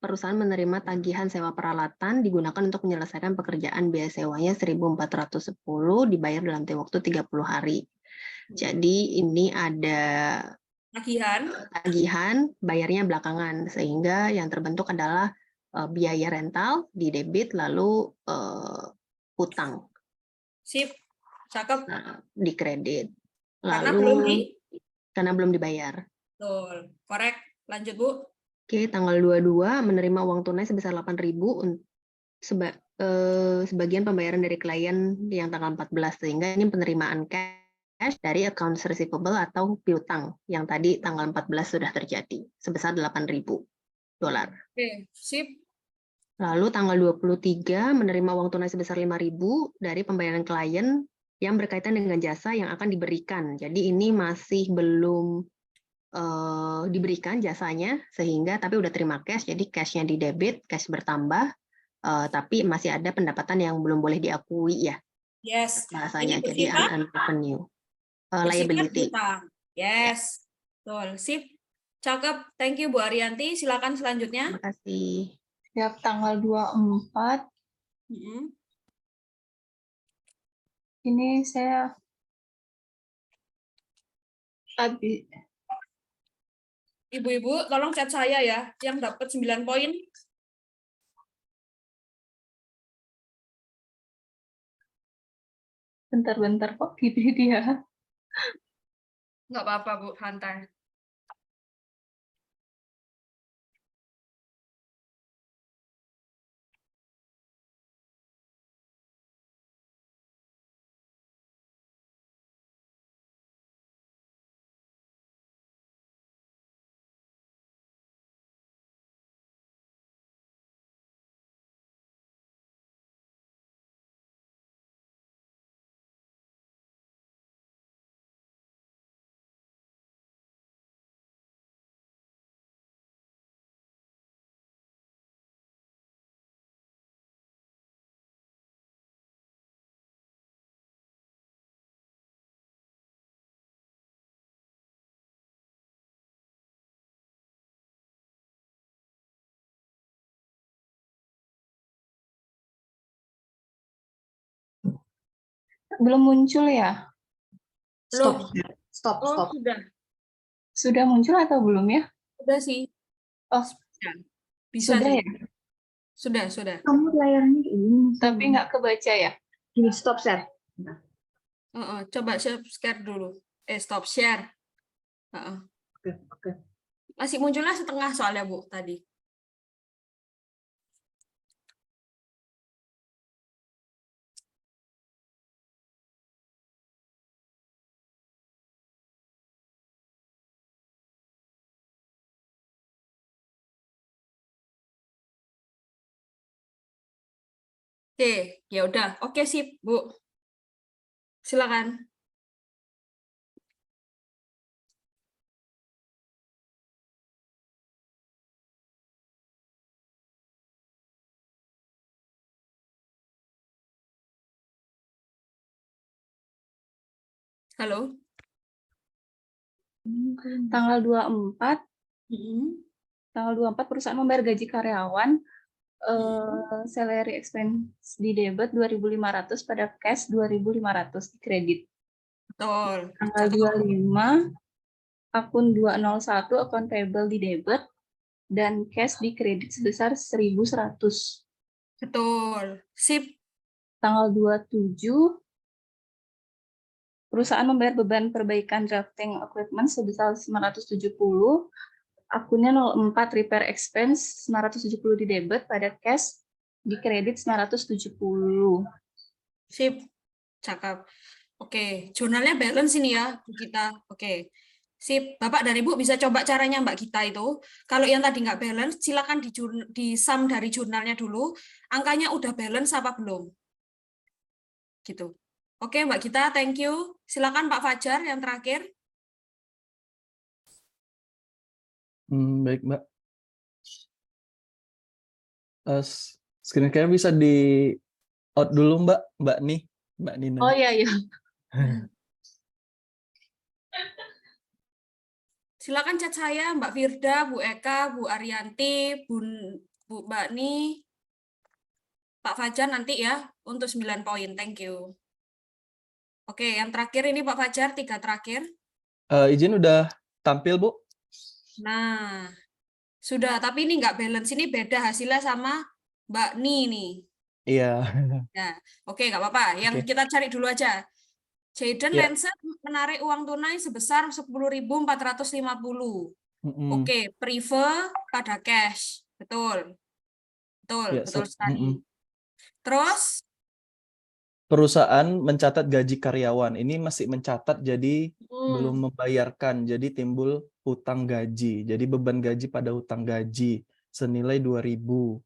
perusahaan menerima tagihan sewa peralatan digunakan untuk menyelesaikan pekerjaan biaya sewanya 1.410, dibayar dalam waktu 30 hari. Jadi ini ada tagihan, bayarnya belakangan, sehingga yang terbentuk adalah biaya rental di debit, lalu hutang. Sip, cakep. Di kredit. Lalu, karena belum dibayar. Betul, korek. Lanjut, Bu. Oke, tanggal 22 menerima uang tunai sebesar 8.000 sebagian pembayaran dari klien yang tanggal 14, sehingga ini penerimaan cash dari accounts receivable atau piutang yang tadi tanggal 14 sudah terjadi sebesar $8.000. Oke, sip. Lalu tanggal 23 menerima uang tunai sebesar 5.000 dari pembayaran klien yang berkaitan dengan jasa yang akan diberikan. Jadi ini masih belum diberikan jasanya, tapi udah terima cash, jadi cashnya di debit, cash bertambah, tapi masih ada pendapatan yang belum boleh diakui ya. Yes. Bahasanya, Ini jadi revenue. Liability. Yes. Betul. Sip. Cakep. Thank you Bu Ariyanti. Silakan selanjutnya. Terima kasih. Siap, tanggal 24. Ini saya habis. Ibu-ibu, tolong chat saya ya, yang dapat 9 poin. Bentar-bentar kok gitu dia. Nggak apa-apa, Bu, santai. Belum muncul ya? Belum. Stop. Sudah. Sudah muncul atau belum ya? Sudah sih. Oh, Bisa sudah sih. ya? Sudah. Kamu layarnya ini. Tapi nggak kebaca ya? Gini, stop, share. Coba share dulu. Stop share. Heeh. Oke. Masih munculnya setengah soalnya Bu tadi. Oke, ya udah. Oke, sip, Bu. Silakan. Halo. Tanggal 24, Mm-mm. tanggal 24 perusahaan membayar gaji karyawan, salary expense di debit 2.500 pada cash 2.500 di kredit. Betul. Tanggal Cakep. 25 akun 201 akun payable di debit dan cash di kredit sebesar 1.100. Betul. Sip. Tanggal 27 perusahaan membayar beban perbaikan drafting equipment sebesar 970. Akunnya 04 repair expense 970 di debit pada cash di kredit 970. Sip. Cakep. Oke, jurnalnya balance ini ya, Bu Gita. Oke. Sip, Bapak dan Ibu bisa coba caranya Mbak Gita itu. Kalau yang tadi nggak balance, silakan di sum dari jurnalnya dulu. Angkanya udah balance apa belum? Gitu. Oke, Mbak Gita, thank you. Silakan Pak Fajar yang terakhir. Baik, Mbak. Screen care bisa di out dulu, Mbak Nina. Oh iya. Silakan chat saya, Mbak Firda, Bu Eka, Bu Arianti, Bu Mbak Ni, Pak Fajar nanti ya untuk 9 poin. Thank you. Oke, yang terakhir ini Pak Fajar, 3 terakhir. Izin udah tampil, Bu? Nah, sudah, tapi ini nggak balance, ini beda hasilnya sama Mbak Ni nih. Iya. Ya, oke, nggak apa-apa. Yang Oke. kita cari dulu aja. Jayden Ya. Lancet menarik uang tunai sebesar 10.450. Oke, prefer pada cash. Betul. Ya, Betul sekali. Terus, perusahaan mencatat gaji karyawan. Ini masih mencatat, jadi belum membayarkan. Jadi timbul hutang gaji. Jadi beban gaji pada hutang gaji senilai 2.000.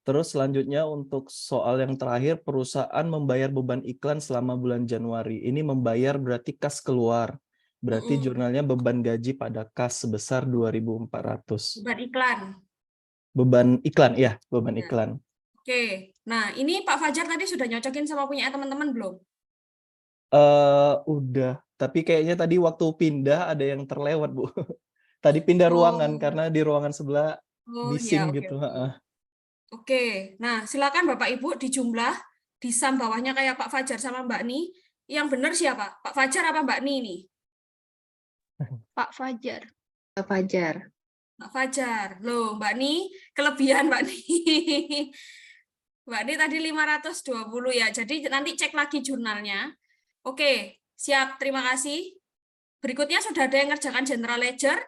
Terus selanjutnya untuk soal yang terakhir, perusahaan membayar beban iklan selama bulan Januari. Ini membayar berarti kas keluar. Berarti jurnalnya beban gaji pada kas sebesar 2.400. beban iklan. Beban iklan, ya, beban Ya. iklan. Oke, nah ini Pak Fajar tadi sudah nyocokin sama punya teman-teman belum? Udah, tapi kayaknya tadi waktu pindah ada yang terlewat, Bu. Tadi pindah ruangan karena di ruangan sebelah bising oke, gitu. oke. Oke, nah silakan Bapak Ibu dijumlah di sum bawahnya kayak Pak Fajar sama Mbak Ni. Yang benar siapa? Pak Fajar apa Mbak Ni nih? Pak Fajar. Pak Fajar. Pak Fajar. Loh, Mbak Ni, kelebihan Mbak Ni. Mbak Ni tadi 520 ya. Jadi nanti cek lagi jurnalnya. Oke, siap. Terima kasih. Berikutnya sudah ada yang ngerjakan general ledger?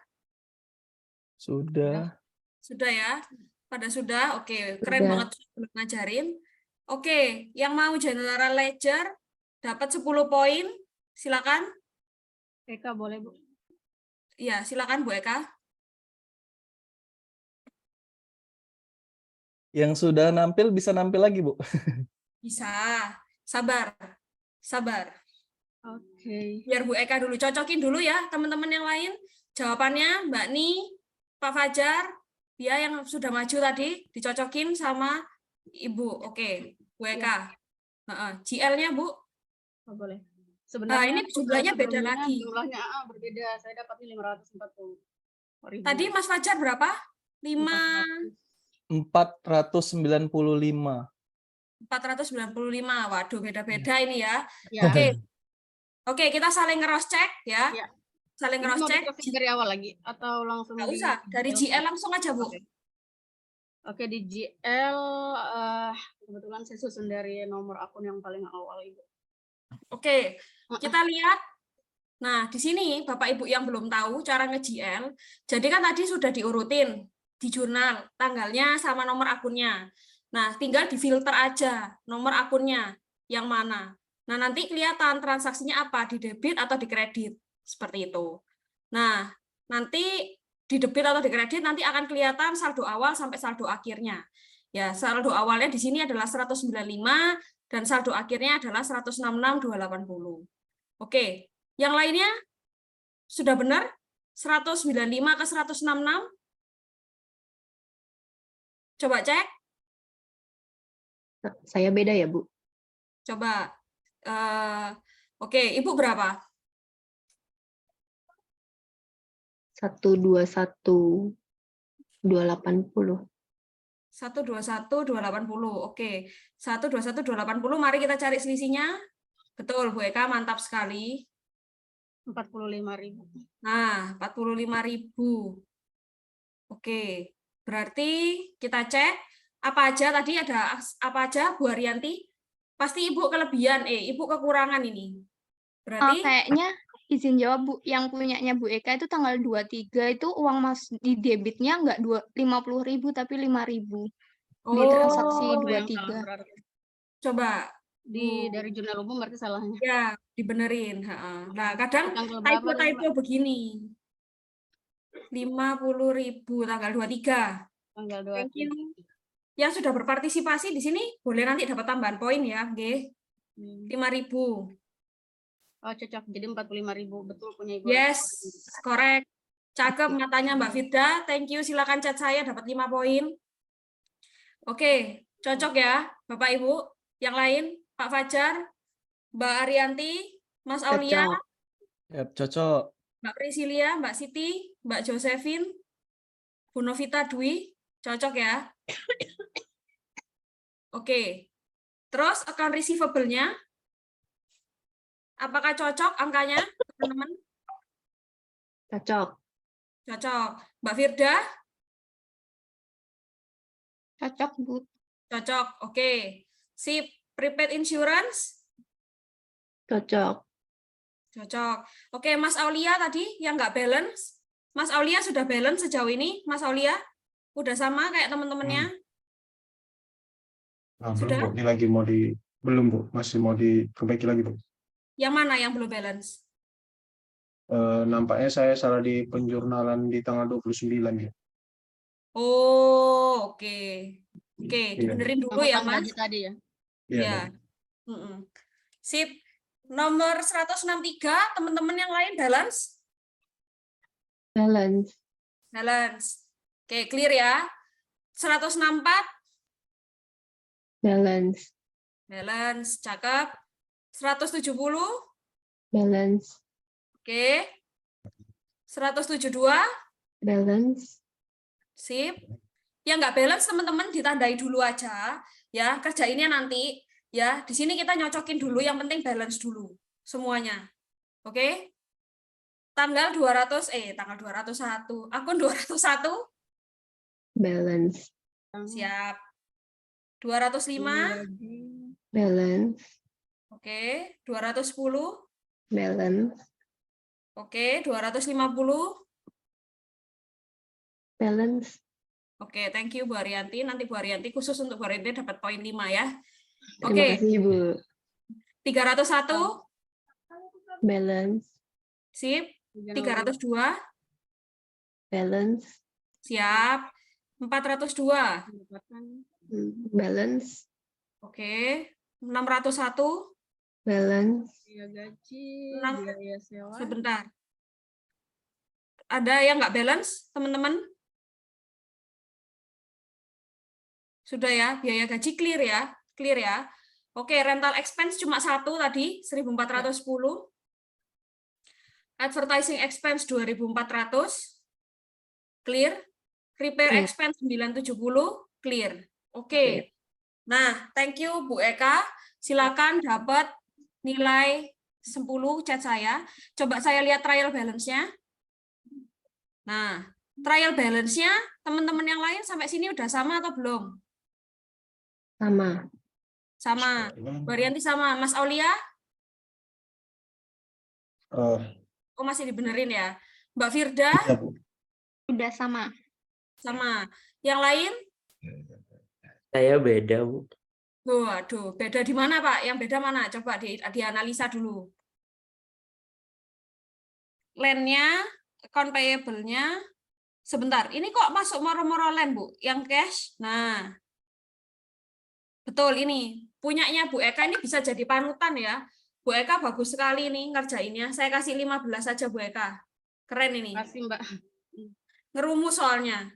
Sudah. Sudah ya? Pada sudah? Oke, keren Sudah. banget belum ngajarin. Oke, yang mau general ledger dapat 10 poin. Silakan. Eka boleh, Bu? Iya, silakan Bu Eka. Yang sudah nampil bisa nampil lagi, Bu. Bisa. Sabar. Sabar. Oke. Biar Bu Eka dulu cocokin dulu ya, teman-teman yang lain. Jawabannya Mbak Ni, Pak Fajar, dia yang sudah maju tadi dicocokin sama Ibu. Oke, Bu Eka. GL-nya Bu. Oh, boleh. Sebenarnya ini jumlahnya beda sebelumnya lagi. Jumlahnya berbeda. Saya dapatnya 540. Tadi Mas Fajar berapa? 495. 495. Waduh, beda-beda ini ya. Ya. Oke, kita saling cross-check ya. Ya. Saling Ini mau cross-check. di-cross-check dari awal lagi atau langsung Nggak usah, dari GL langsung aja, Bu. Oke, di GL kebetulan saya susun dari nomor akun yang paling awal, Ibu. Oke, kita lihat. Nah, di sini Bapak Ibu yang belum tahu cara nge-GL, jadi kan tadi sudah diurutin di jurnal, tanggalnya sama nomor akunnya. Nah, tinggal difilter aja nomor akunnya yang mana. Nah, nanti kelihatan transaksinya apa, di debit atau di kredit, seperti itu. Nah, nanti di debit atau di kredit nanti akan kelihatan saldo awal sampai saldo akhirnya. Ya, saldo awalnya di sini adalah 195 dan saldo akhirnya adalah 166.280. Oke. Yang lainnya sudah benar? 195 ke 166? Coba cek. Saya beda ya, Bu? Coba. Oke, Ibu berapa? 121 280. 121.280. Oke. 121.280. Mari kita cari selisihnya. Betul, Bu Eka, mantap sekali. 45.000. Nah, 45.000. Oke. Berarti kita cek apa aja tadi, ada apa aja Bu Ariyanti? Pasti Ibu kelebihan, Ibu kekurangan ini. Berarti Kayaknya izin jawab, Bu, yang punyanya Bu Eka itu tanggal 23 itu uang mas di debitnya nggak 50.000 tapi 5.000 di transaksi Oh, Yang salah 23. berarti. coba Dari jurnal umum berarti salahnya. ya dibenerin. Nah, kadang Tanggal berapa tadi, typo begini. 50.000 tanggal 23. Tanggal Thank 23. you. Yang sudah berpartisipasi di sini boleh nanti dapat tambahan poin ya, nggih. 5.000. Oh, cocok. Jadi 45.000 betul punya Ibu. Yes, correct. Cakep matanya Mbak Firda. Thank you. Silakan chat saya dapat 5 poin. Oke, cocok ya, Bapak Ibu. Yang lain, Pak Fajar, Mbak Ariyanti, Mas Aulia, Cocok. Yap, cocok. Mbak Priscilia, Mbak Siti, Mbak Josephine, Bu Novita Dwi, cocok ya. Oke. Terus account receivable-nya, apakah cocok angkanya, teman-teman? Cocok. Cocok. Mbak Firda? Cocok, Bu. Cocok. Oke. Sip. Prepaid insurance? Cocok. Cocok. Oke, Mas Aulia tadi yang nggak balance. Mas Aulia sudah balance sejauh ini, Mas Aulia? Udah sama kayak teman-temannya? Nah, Sudah? belum, Bu. Ini lagi belum, Bu. Masih mau diperbaiki lagi, Bu. Yang mana yang belum balance? Nampaknya saya salah di penjurnalan di tanggal 29 ya. Oh, oke. Oke, Iya. dibenerin dulu Yang ya, utang Mas. gaji tadi ya. Iya, Ya. Bu. Sip. Nomor 163, teman-teman yang lain balance? Balance. Balance. Oke, clear ya. 164, Balance. balance. Cakep. 170, Balance. oke. 172, Balance. sip. Yang nggak balance, teman-teman ditandai dulu aja. Ya, kerjainnya nanti. Ya, di sini kita nyocokin dulu, yang penting balance dulu semuanya. Oke? Tanggal 201, akun 201, Balance. siap. 205, Balance. oke. 210, Balance. oke. 250, Balance. oke. Thank you Bu Ariyanti. Nanti Bu Ariyanti khusus untuk Bu Ariyanti dapat poin 5 ya. Terima Oke. kasih, Bu. 301, Balance. sip. 302, Balance. siap. 402, Balance. oke. 601, Balance. Biaya gaji, Enam. biaya sewa. sebentar. Ada yang nggak balance, teman-teman? Sudah ya, biaya gaji clear ya? Clear ya? Oke, rental expense cuma satu tadi, 1.410. Advertising expense 2.400. Clear. Repair Clear. expense 970. Clear. Oke. Nah, thank you Bu Eka. Silakan dapat nilai 10 chat saya. Coba saya lihat trial balance-nya. Nah, Trial balance-nya teman-teman yang lain sampai sini udah sama atau belum? Sama. Sama. Bu Arianti sama. Mas Aulia? Oh, Oh, masih dibenerin ya. Mbak Firda? iya, Bu. Udah sama. Sama. Yang lain? Saya beda, Bu. Waduh, beda di mana, Pak? Yang beda mana? Coba dianalisa dulu. Land-nya, account payable-nya. Sebentar, ini kok masuk moro-moro land, Bu? Yang cash? Nah, betul ini. Punyanya Bu Eka ini bisa jadi panutan ya. Bu Eka bagus sekali nih ngerjainnya. Saya kasih 15 saja Bu Eka. Keren ini. Makasih Mbak. Ngerumus soalnya.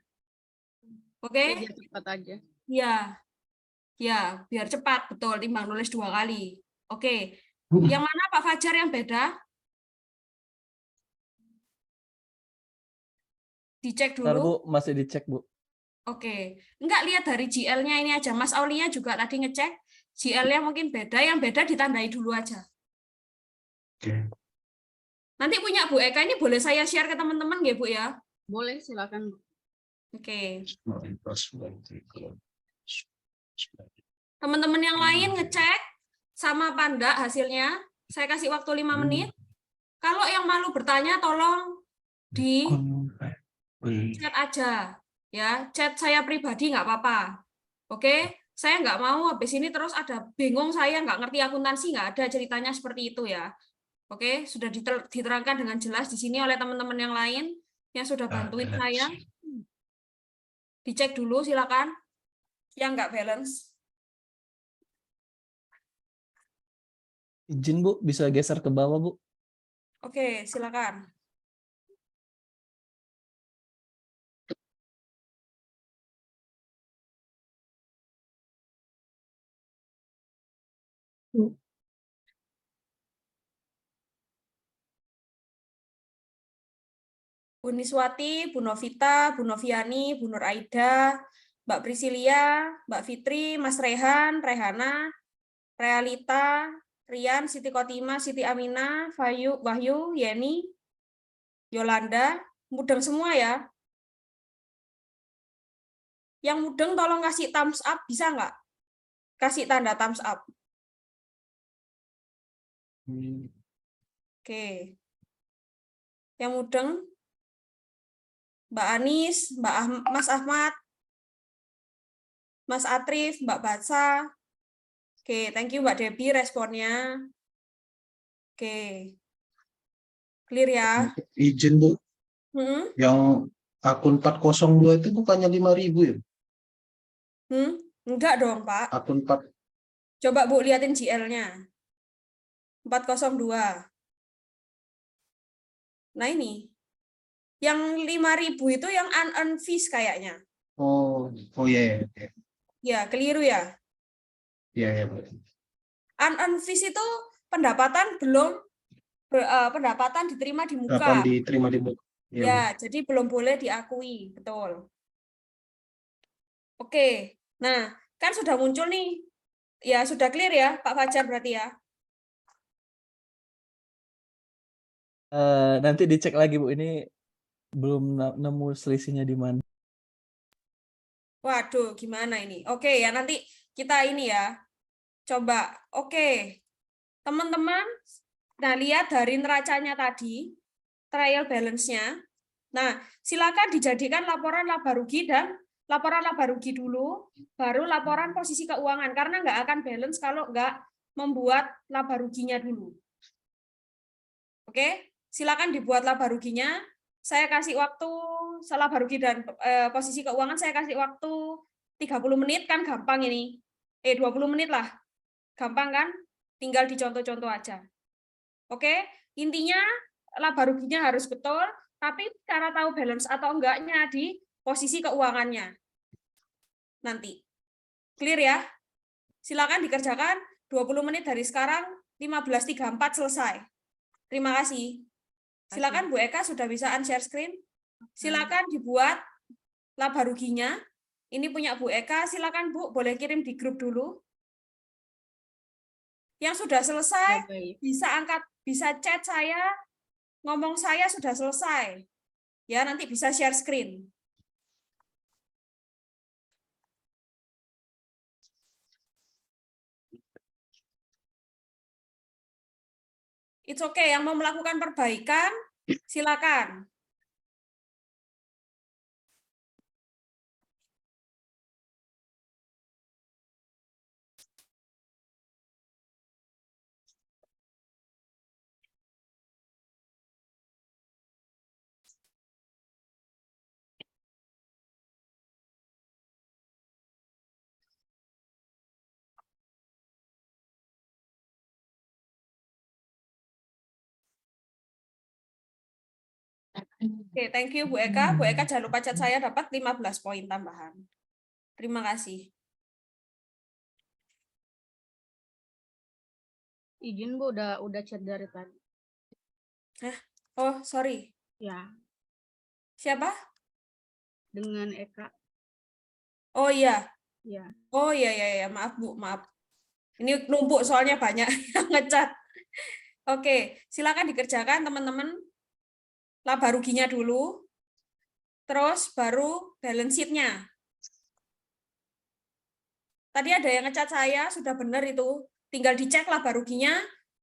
Oke? Biar cepat aja. Ya. Ya, biar cepat. Betul, timbang nulis 2 kali. Oke. Yang mana Pak Fajar yang beda? Dicek Bentar, dulu. Bu, masih dicek, Bu. Oke. Enggak, lihat dari GL-nya ini aja. Mas Aulia juga tadi ngecek. GL-nya mungkin beda. Yang beda ditandai dulu aja. Oke. Nanti punya Bu Eka ini boleh saya share ke teman-teman nggih, Bu ya? Boleh, silakan. Oke. Teman-teman yang lain ngecek sama apa enggak hasilnya. Saya kasih waktu 5 menit. Kalau yang malu bertanya tolong di chat aja. Ya, chat saya pribadi nggak apa-apa. Oke? Saya nggak mau habis ini terus ada bingung saya nggak ngerti akuntansi, nggak ada ceritanya seperti itu ya. Oke, sudah diterangkan dengan jelas di sini oleh teman-teman yang lain yang sudah bantuin saya. Dicek dulu silakan. Yang nggak balance. Izin, Bu, bisa geser ke bawah, Bu. Oke, silakan. Bu Niswati, Bu Novita, Bu Noviani, Bu Nur Aida, Mbak Prisilia, Mbak Fitri, Mas Rehan, Rehana, Realita, Rian, Siti Kotima, Siti Amina, Wahyu, Yeni, Yolanda, mudeng semua ya. Yang mudeng tolong kasih thumbs up, bisa nggak? Kasih tanda thumbs up. Oke. Yang mudeng, Mbak Anis, Mas Ahmad, Mas Atrif, Mbak Batsa. Oke, thank you Mbak Debbie responnya. Oke. Clear ya? Izin, Bu. Hmm? Yang akun 402 itu bukannya 5.000 ya? Enggak dong, Pak. Akun 4. Coba Bu liatin GL-nya. 402. Nah ini. Yang 5.000 itu yang unearned fees kayaknya. Oh iya, iya. Ya, keliru ya. Iya, iya, Bu. Unearned fees itu pendapatan pendapatan diterima di muka. Kapan diterima di buku? Iya, Bu. Ya, jadi belum boleh diakui, betul. Oke, nah kan sudah muncul nih, ya sudah clear ya Pak Fajar berarti ya. Nanti dicek lagi, Bu. Ini belum nemu selisihnya di mana. Waduh, gimana ini? Oke ya, nanti kita ini ya, coba. Oke, teman-teman, nah lihat dari neracanya tadi, trial balance-nya. Nah, silakan dijadikan laporan laba rugi dan laporan laba rugi dulu, baru laporan posisi keuangan, karena nggak akan balance kalau nggak membuat laba ruginya dulu. Oke, silakan dibuat laba ruginya. Saya kasih waktu laba rugi dan posisi keuangan saya kasih waktu 30 menit, kan gampang ini. 20 menit lah. Gampang kan? Tinggal dicontoh-contoh aja. Oke, intinya laba ruginya harus betul, tapi cara tahu balance atau enggaknya di posisi keuangannya. Nanti. Clear ya? Silakan dikerjakan 20 menit dari sekarang, 15.34 selesai. Terima kasih. Silakan Bu Eka sudah bisa unshare screen. Silakan dibuat laba ruginya. Ini punya Bu Eka, silakan Bu, boleh kirim di grup dulu. Yang sudah selesai bisa angkat, bisa chat saya, ngomong saya sudah selesai. Ya, nanti bisa share screen. It's okay, yang mau melakukan perbaikan, silakan. Oke, thank you Bu Eka. Bu Eka jangan lupa chat saya dapat 15 poin tambahan. Terima kasih. Izin Bu, udah chat dari tadi. Oh, sorry. Ya, Siapa? dengan Eka. Oh iya. Ya. Oh iya, iya, iya. Maaf Bu, maaf. Ini numpuk soalnya banyak yang ngecat. Oke, silakan dikerjakan teman-teman. Laba ruginya dulu. Terus baru balance sheet-nya. Tadi ada yang ngecat saya, sudah benar itu. Tinggal dicek laba ruginya,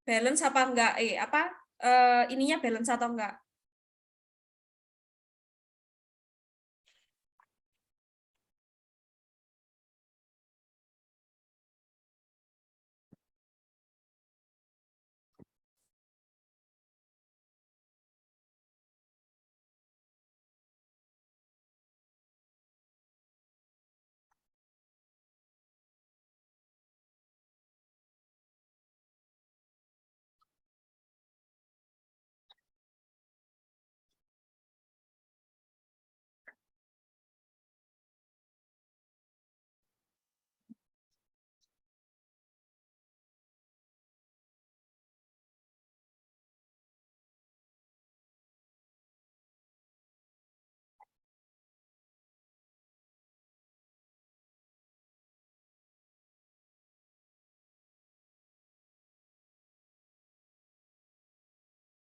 balance apa enggak, ininya balance atau enggak.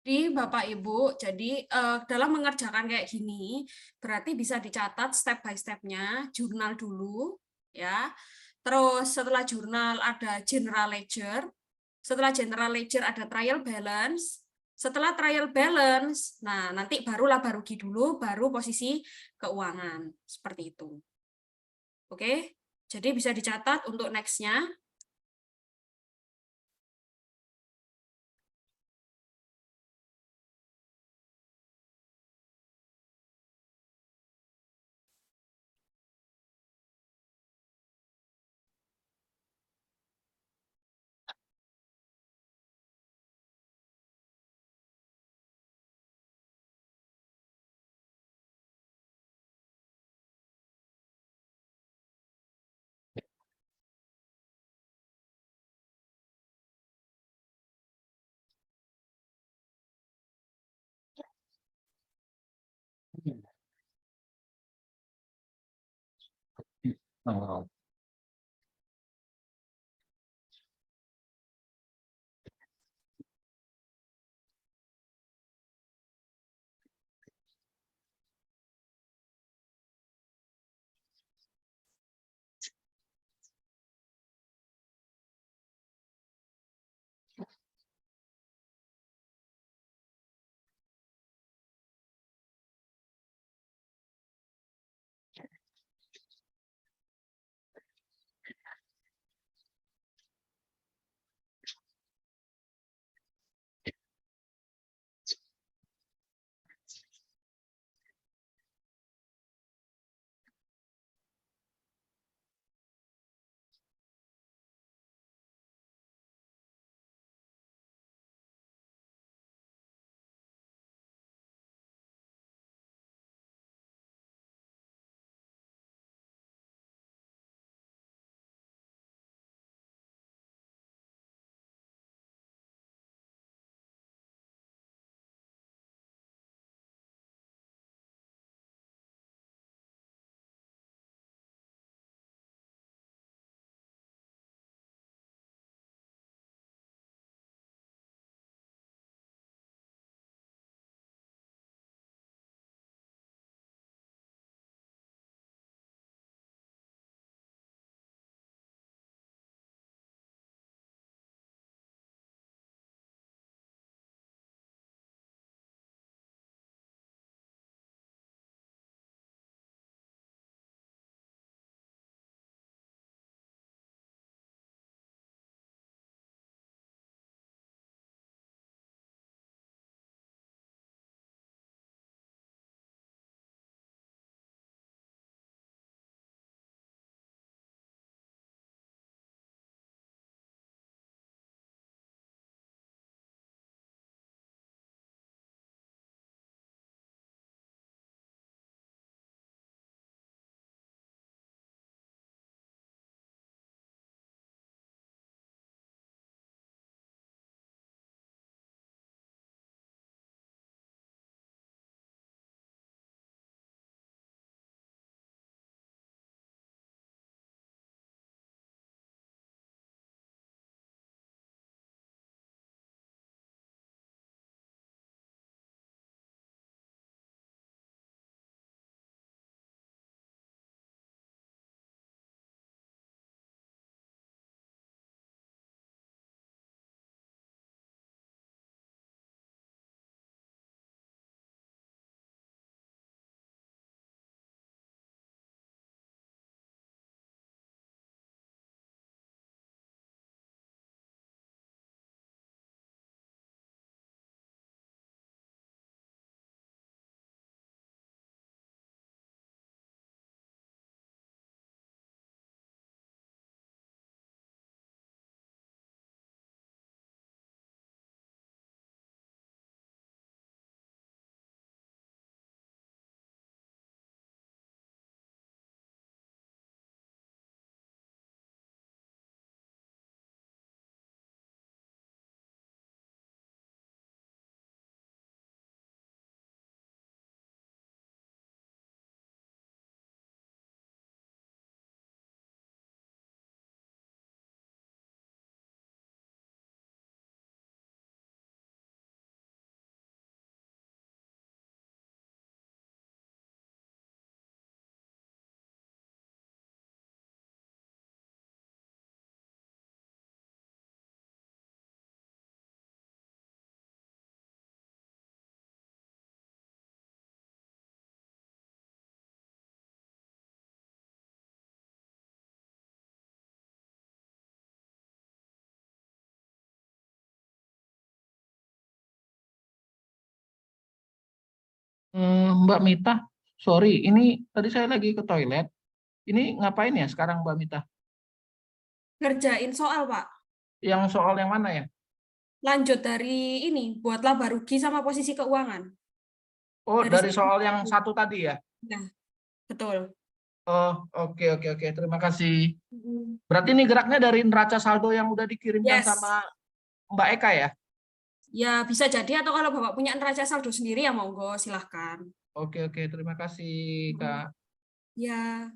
Jadi Bapak Ibu, jadi dalam mengerjakan kayak gini, berarti bisa dicatat step by step-nya, jurnal dulu, ya. Terus setelah jurnal ada general ledger, setelah general ledger ada trial balance, setelah trial balance, nah nanti baru laba rugi dulu, baru posisi keuangan, seperti itu. Oke, jadi bisa dicatat untuk next-nya. Oh. Mbak Mita, sorry, ini tadi saya lagi ke toilet. Ini ngapain ya sekarang Mbak Mita? Ngerjain soal, Pak. Yang soal yang mana ya? Lanjut dari ini, buat laba rugi sama posisi keuangan. Oh, dari Dari soal yang satu tadi ya? Nah, betul. Oh, oke. Terima kasih. Berarti ini geraknya dari neraca saldo yang udah dikirimkan Yes. sama Mbak Eka ya? Ya, bisa jadi atau kalau Bapak punya neraca saldo sendiri ya monggo, silahkan. Oke. Terima kasih, Kak. Ya.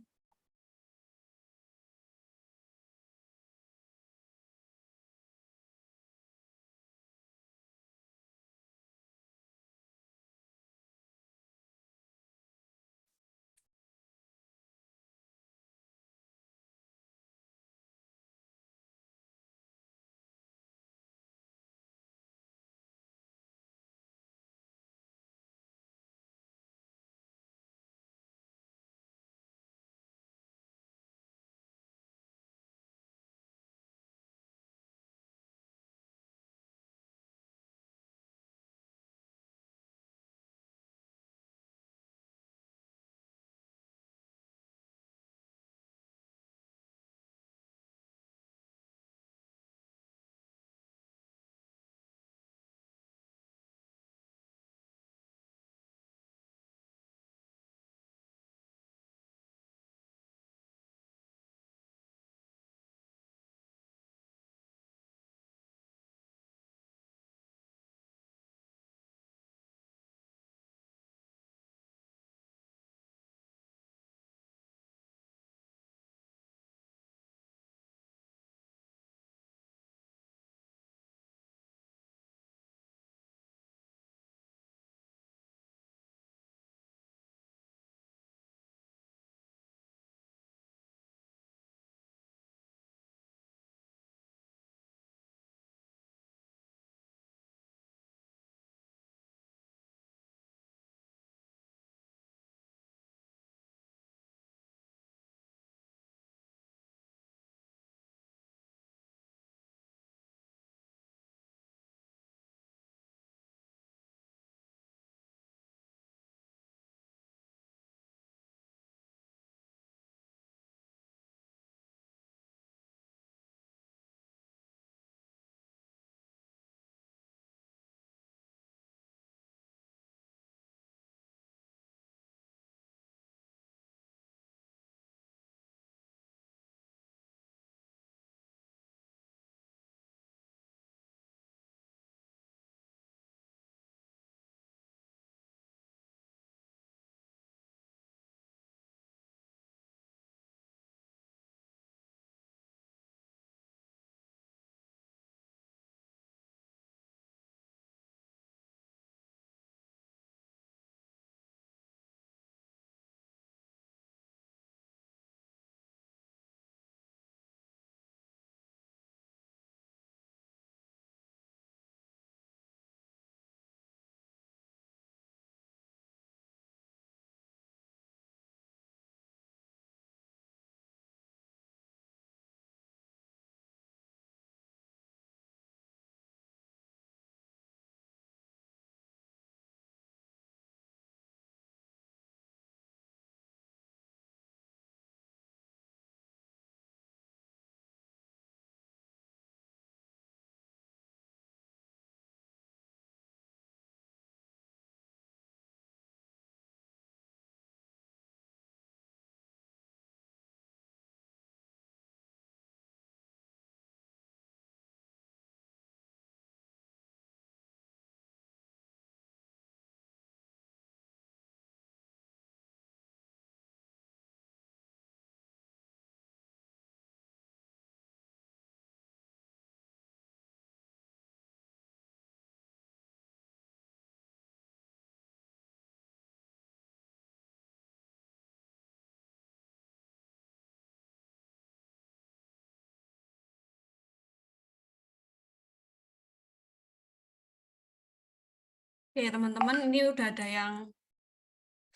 Oke, teman-teman, ini udah ada yang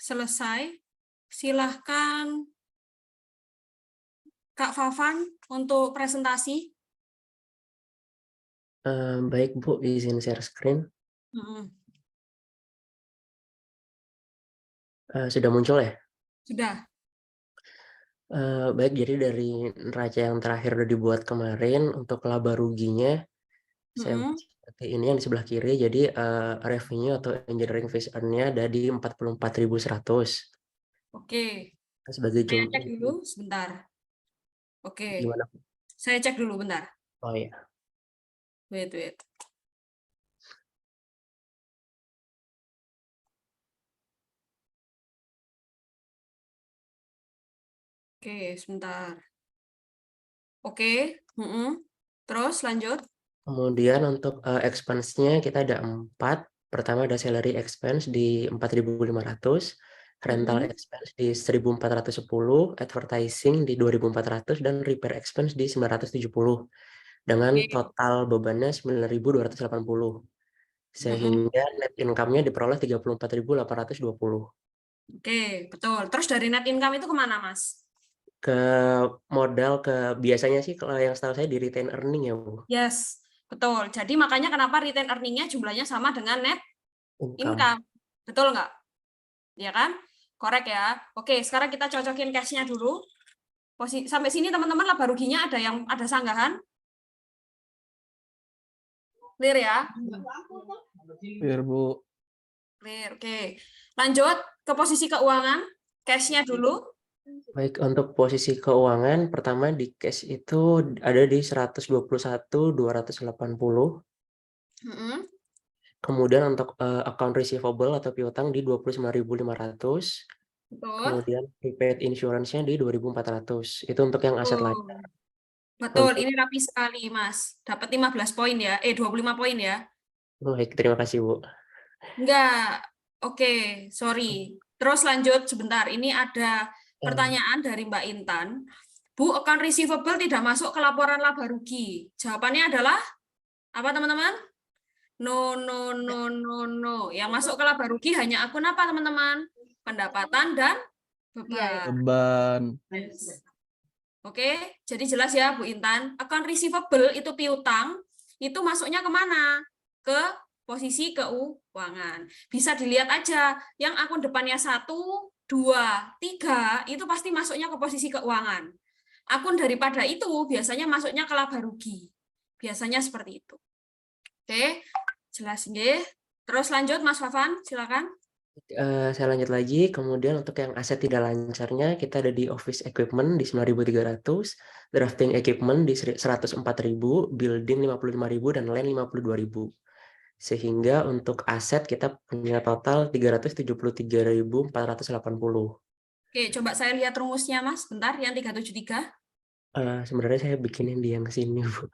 selesai. Silahkan Kak Fafan untuk presentasi. Baik Bu, izin share screen. Mm-mm. Sudah muncul ya? Sudah. Baik, jadi dari neraca yang terakhir udah dibuat kemarin untuk laba ruginya saya Mm-mm. seperti ini yang di sebelah kiri. Jadi revenue atau engineering fees earn-nya ada di 44.100 Oke, sebagai saya cek jumlah. dulu sebentar. Oke, Gimana? saya cek dulu bentar. Oh ya. Wait. Oke, sebentar. Oke, terus lanjut. Kemudian untuk expense-nya kita ada 4. Pertama ada salary expense di 4.500, rental expense di 1.410, advertising di 2.400, dan repair expense di 970. Dengan Oke. total bebannya 9.280. Sehingga net income-nya diperoleh 34.820. Oke, betul. Terus dari net income itu kemana, Mas? Ke modal, ke biasanya sih kalau yang setahu saya di retain earning ya, Bu. Yes, betul. Jadi makanya kenapa retain earning-nya jumlahnya sama dengan net income. Betul nggak? Ya kan? Korek ya. Oke, sekarang kita cocokin cash-nya dulu. Sampai sini teman-teman laba ruginya ada sanggahan? Clear ya? Clear, Bu. Clear, oke. Lanjut ke posisi keuangan. Cash-nya dulu. Baik, untuk posisi keuangan pertama di cash itu ada di 121.280. Kemudian untuk account receivable atau piutang di 29.500. Betul. Kemudian prepaid insurance-nya di 2.400. Itu untuk yang aset lancar. Betul, Untuk, ini rapi sekali, Mas. Dapat 15 poin ya. 25 poin ya. baik, terima kasih, Bu. Enggak. Oke, sorry. Terus lanjut sebentar. Ini ada pertanyaan dari Mbak Intan. Bu, account receivable tidak masuk ke laporan laba rugi. Jawabannya adalah apa, teman-teman? No. Yang masuk ke laba rugi hanya akun apa, teman-teman? Pendapatan dan beban. Beban. Oke, jadi jelas ya, Bu Intan. Account receivable itu piutang, itu masuknya kemana? Ke posisi keuangan. Bisa dilihat aja, yang akun depannya 1, 2, 3, itu pasti masuknya ke posisi keuangan. Akun daripada itu biasanya masuknya ke laba rugi. Biasanya seperti itu. Oke, jelas nggih. Terus lanjut, Mas Fafan, silakan. Saya lanjut lagi. Kemudian untuk yang aset tidak lancarnya, kita ada di office equipment di 9.300, drafting equipment di 104.000, building 55.000, dan land 52.000. Sehingga untuk aset kita punya total 373.480. Oke, coba saya lihat rumusnya, Mas. Bentar, yang 373. Sebenarnya saya bikinin di yang sini, Bu.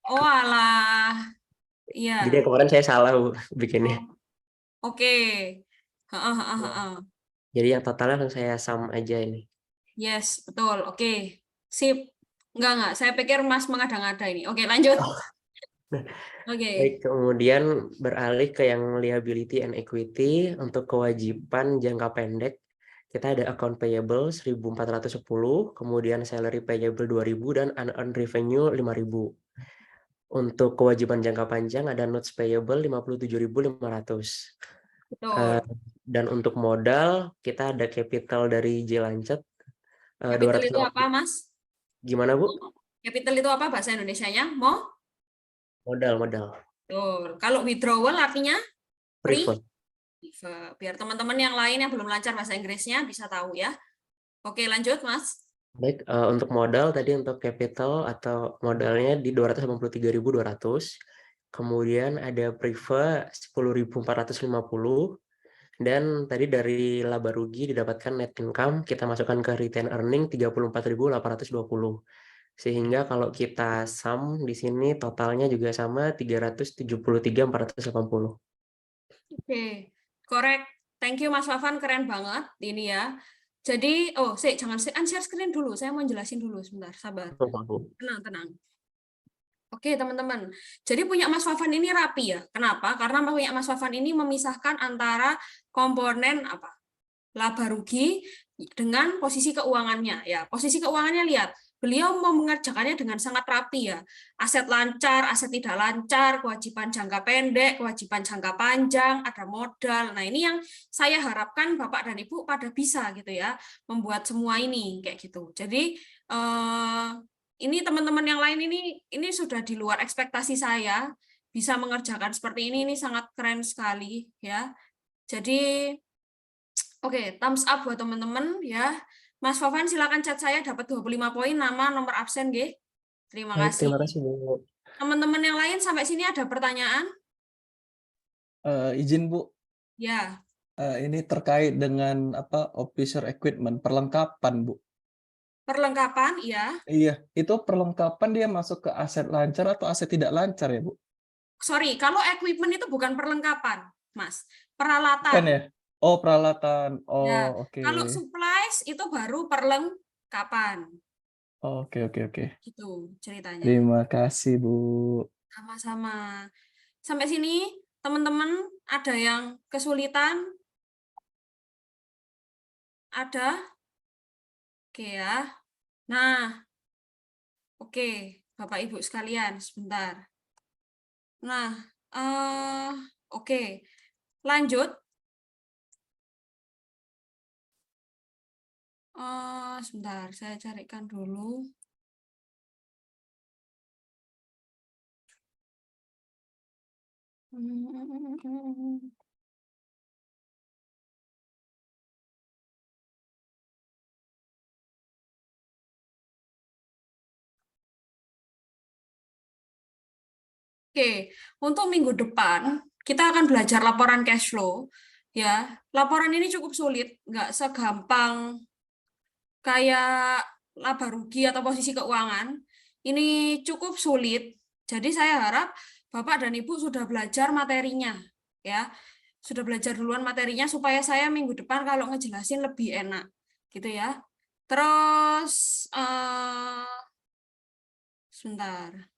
Oh, alah. Iya. Jadi kemarin saya salah, Bu, bikinnya. Oke. Jadi yang totalnya langsung saya sum aja ini. Yes, betul. Oke. Sip. Enggak. Saya pikir Mas mengada-ngada ini. Oke, lanjut. Oke. Baik, kemudian beralih ke yang liability and equity. Untuk kewajiban jangka pendek, kita ada account payable 1.410, kemudian salary payable 2.000, dan unearned revenue 5.000. Untuk kewajiban jangka panjang ada notes payable 57.500. Betul. Dan untuk modal, kita ada capital dari J Lancet. Capital itu apa, Mas? Gimana, Bu? Capital itu apa bahasa Indonesianya? Modal. Betul. Kalau withdrawal artinya? Preferred. Biar teman-teman yang lain yang belum lancar bahasa Inggrisnya bisa tahu ya. Oke, lanjut, Mas. Baik, untuk modal tadi untuk capital atau modalnya di 283.200. Kemudian ada priva 10.450. Dan tadi dari laba rugi didapatkan net income, kita masukkan ke retain earning 34.820. Sehingga kalau kita sum di sini totalnya juga sama 373.480. Oke, correct. Thank you Mas Wafan, keren banget ini ya. Jadi, jangan share screen dulu. Saya mau jelasin dulu sebentar, sabar. Tenang. Oke, teman-teman. Jadi punya Mas Wafan ini rapi ya. Kenapa? Karena punya Mas Wafan ini memisahkan antara komponen laba rugi dengan posisi keuangannya ya. Posisi keuangannya lihat, beliau mau mengerjakannya dengan sangat rapi ya. Aset lancar, aset tidak lancar, kewajiban jangka pendek, kewajiban jangka panjang, ada modal. Nah, ini yang saya harapkan Bapak dan Ibu pada bisa gitu ya, membuat semua ini kayak gitu. Jadi ini teman-teman yang lain ini sudah di luar ekspektasi saya, bisa mengerjakan seperti ini sangat keren sekali ya. Jadi oke, thumbs up buat teman-teman ya. Mas Fofan silakan chat saya, dapat 25 poin, nama, nomor absen, nggih. Terima Baik, kasih. terima kasih Bu. Teman-teman yang lain sampai sini ada pertanyaan? Izin Bu, Ya, ini terkait dengan officer equipment, perlengkapan Bu. perlengkapan, ya. Iya, itu perlengkapan dia masuk ke aset lancar atau aset tidak lancar ya Bu? Sorry, kalau equipment itu bukan perlengkapan, Mas. Kan Peralatan. ya? Oh, peralatan. Ya, Oh, oke. kalau supplies itu baru perlengkapan. Oke. Gitu ceritanya. Terima kasih Bu. Sama-sama. Sampai sini, teman-teman ada yang kesulitan? Ada? Oke ya. Nah, oke, Bapak Ibu sekalian, sebentar. Nah, oke, lanjut. Sebentar, saya carikan dulu. Oke, untuk minggu depan kita akan belajar laporan cash flow. Ya, laporan ini cukup sulit, nggak segampang kayak laba rugi atau posisi keuangan. Ini cukup sulit. Jadi saya harap Bapak dan Ibu sudah belajar materinya, ya. Sudah belajar duluan materinya supaya saya minggu depan kalau ngejelasin lebih enak, gitu ya. Terus sebentar.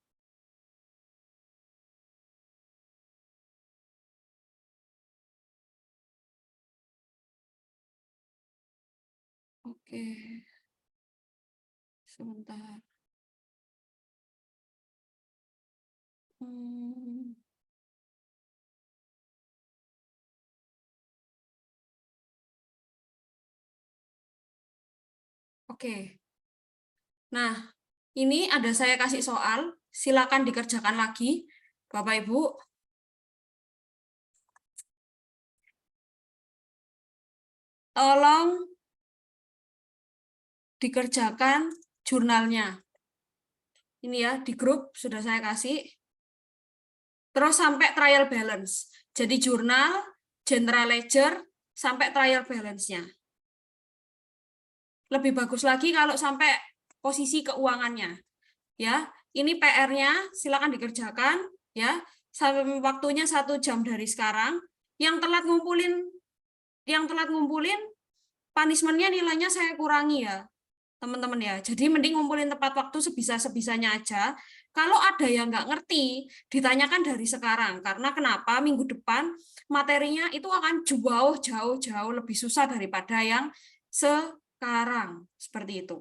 Oke. Sebentar. Oke. Nah, ini ada saya kasih soal. Silakan dikerjakan lagi, Bapak Ibu. Tolong dikerjakan jurnalnya. Ini ya, di grup sudah saya kasih. Terus sampai trial balance. Jadi jurnal, general ledger, sampai trial balance-nya. Lebih bagus lagi kalau sampai posisi keuangannya. Ya, ini PR-nya silakan dikerjakan ya. Sampai waktunya 1 jam dari sekarang. Yang telat ngumpulin punishment-nya nilainya saya kurangi ya, teman-teman ya. Jadi mending ngumpulin tepat waktu sebisa-sebisanya aja. Kalau ada yang nggak ngerti, ditanyakan dari sekarang. Karena kenapa? Minggu depan materinya itu akan jauh lebih susah daripada yang sekarang. Seperti itu.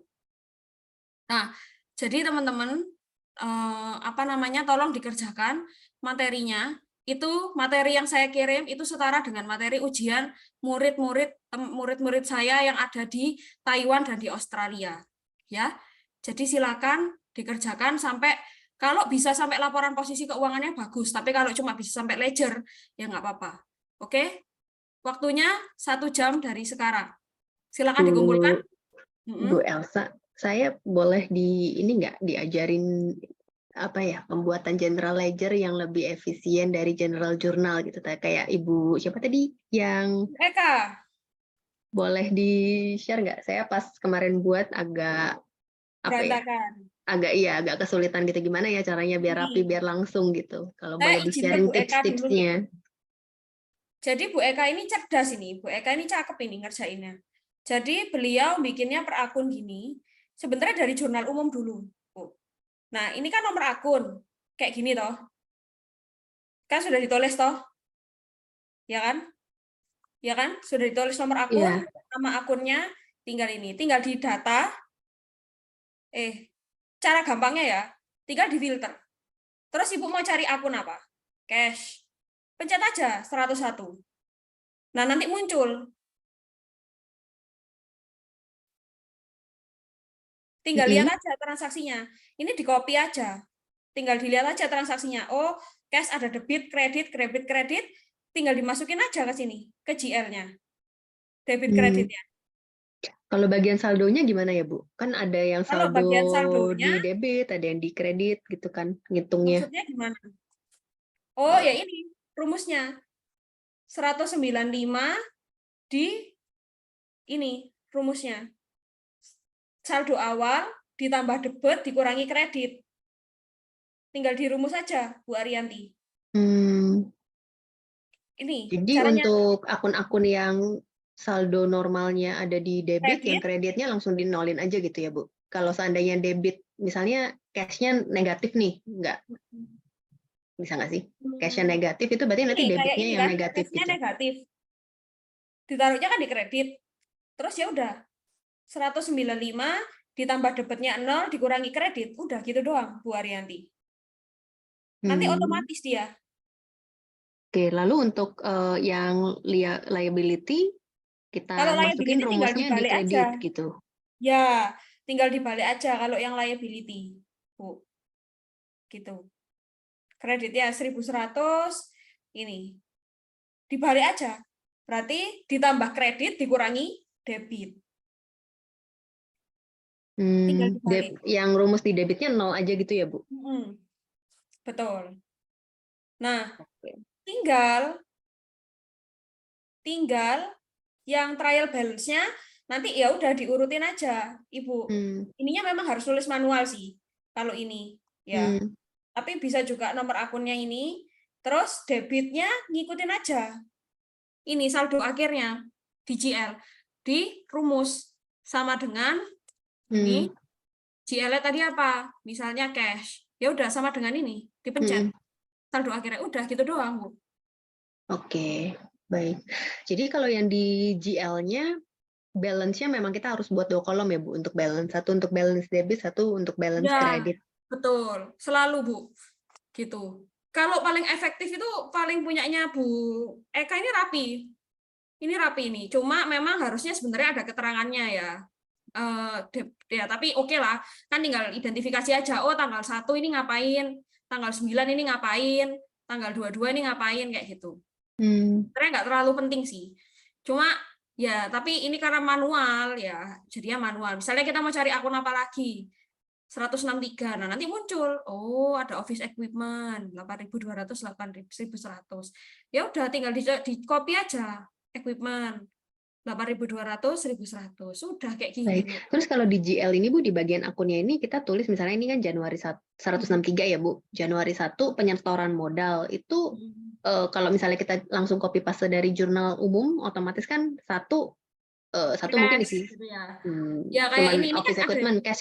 Nah, jadi teman-teman, tolong dikerjakan materinya. Itu materi yang saya kirim itu setara dengan materi ujian murid-murid saya yang ada di Taiwan dan di Australia. Ya, jadi silakan dikerjakan sampai kalau bisa sampai laporan posisi keuangannya bagus. Tapi kalau cuma bisa sampai ledger ya nggak apa-apa. Oke, waktunya 1 jam dari sekarang. Silakan dikumpulkan. Bu Elsa, saya boleh nggak diajarin pembuatan general ledger yang lebih efisien dari general journal gitu, kayak Ibu siapa tadi yang Eka, boleh di-share nggak? Saya pas kemarin buat agak berantakan. agak kesulitan gitu, gimana ya caranya biar rapi, biar langsung gitu. Kalau Saya boleh izinkan di-sharing Bu Eka dulu. tips-tipsnya. Jadi Bu Eka ini cerdas ini, Bu Eka ini cakep ini ngerjainnya. Jadi beliau bikinnya per akun gini, sebenarnya dari jurnal umum dulu. Nah, ini kan nomor akun, kayak gini toh. Kan sudah ditulis toh? Ya kan? Ya kan? Sudah ditulis nomor akun, nama akunnya, tinggal ini. Tinggal di data, cara gampangnya ya, tinggal difilter. Terus Ibu mau cari akun apa? Cash. Pencet aja 101. Nah, nanti muncul. Tinggal lihat aja transaksinya. Ini di copy aja. Tinggal dilihat aja transaksinya. Oh, cash ada debit, kredit, kredit. Tinggal dimasukin aja ke sini, ke GL-nya. Debit kreditnya. Kalau bagian saldonya gimana ya, Bu? Kan ada yang Kalau saldo bagian di saldonya, debit, ada yang di kredit gitu kan, ngitungnya. maksudnya gimana? Oh, ya ini rumusnya. 195 di ini rumusnya. Saldo awal ditambah debit dikurangi kredit. Tinggal dirumus saja, Bu Ariyanti. Ini Jadi caranya. untuk akun-akun yang saldo normalnya ada di debit, yang Kredit. kreditnya langsung dinolin aja gitu ya, Bu? Kalau seandainya debit, misalnya cash-nya negatif nih, bisa nggak sih? Cash-nya negatif itu berarti nanti Ini kayak debitnya ini yang kan, negatif cash-nya gitu. negatif. Ditaruhnya kan di kredit. Terus ya udah. 195 ditambah debitnya 0 dikurangi kredit. Udah gitu doang, Bu Ariyanti. Nanti otomatis dia. Oke, lalu untuk yang liability, kita Kalau masukin liability tinggal rumusnya di dibalik kredit aja. gitu. Ya, tinggal dibalik aja kalau yang liability, Bu. Gitu. Kreditnya 1.100, ini. Dibalik aja. Berarti ditambah kredit dikurangi debit. Tinggal dibalik. Yang rumus di debitnya 0 aja gitu ya, Bu? Betul. Nah, Oke. tinggal yang trial balance-nya nanti ya udah diurutin aja, Ibu. Ininya memang harus tulis manual sih kalau ini, ya. Tapi bisa juga nomor akunnya ini, terus debitnya ngikutin aja. Ini saldo akhirnya di GL, di rumus sama dengan ini GL-nya tadi apa? Misalnya cash. Ya udah sama dengan ini, dipencet. Saldo akhirnya udah gitu doang, Bu. Oke, baik. Jadi kalau yang di GL-nya balance-nya memang kita harus buat 2 kolom ya, Bu, untuk balance. Satu untuk balance debit, satu untuk balance Ya, kredit. betul. Selalu, Bu. Gitu. Kalau paling efektif itu paling punyanya Bu Eka ini rapi. Ini rapi ini. Cuma memang harusnya sebenarnya ada keterangannya ya. Ya, tapi oke lah. Kan tinggal identifikasi aja. Oh, tanggal 1 ini ngapain, tanggal 9 ini ngapain, tanggal 22 ini ngapain, kayak gitu. Sebenarnya nggak terlalu penting sih. Cuma ya, tapi ini karena manual ya, jadinya manual. Misalnya kita mau cari akun apa lagi, 163. Nah, nanti muncul, oh ada office equipment 8.200, 8.100. Ya udah tinggal di copy aja equipment 8.200, 1.100. Sudah kayak gini. Baik. Terus kalau di GL ini, Bu, di bagian akunnya ini kita tulis misalnya ini kan Januari 163 ya, Bu. Januari 1 penyetoran modal. Itu kalau misalnya kita langsung copy paste dari jurnal umum, otomatis kan satu mungkin isi gitu ya. Ya kayak cuman ini office kan equipment, ada. cash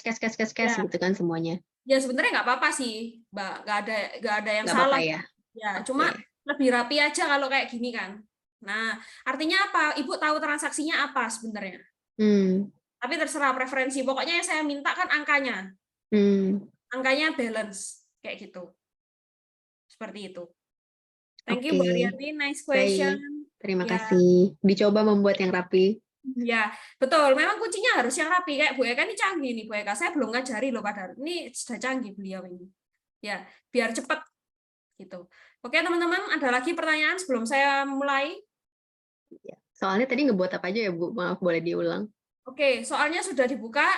Ya. gitu kan semuanya. Ya sebenarnya nggak apa-apa sih, Mbak. Nggak ada yang Nggak salah. apa-apa ya. Ya, cuma lebih rapi aja kalau kayak gini kan. Nah, artinya apa? Ibu tahu transaksinya apa sebenarnya. Tapi terserah preferensi. Pokoknya yang saya minta kan angkanya. Angkanya balance. Kayak gitu. Seperti itu. Thank you, Bu Ariyanti. Nice question. Baik. Terima kasih. Dicoba membuat yang rapi. Ya, betul. Memang kuncinya harus yang rapi. Kayak Bu Eka ini canggih nih, Bu Eka. Saya belum ngajari loh padahal. Ini sudah canggih beliau ini. Ya, biar cepat. Gitu. Oke, teman-teman. Ada lagi pertanyaan sebelum saya mulai? Soalnya tadi ngebuat apa aja ya, Bu? Maaf, boleh diulang. Oke, soalnya sudah dibuka.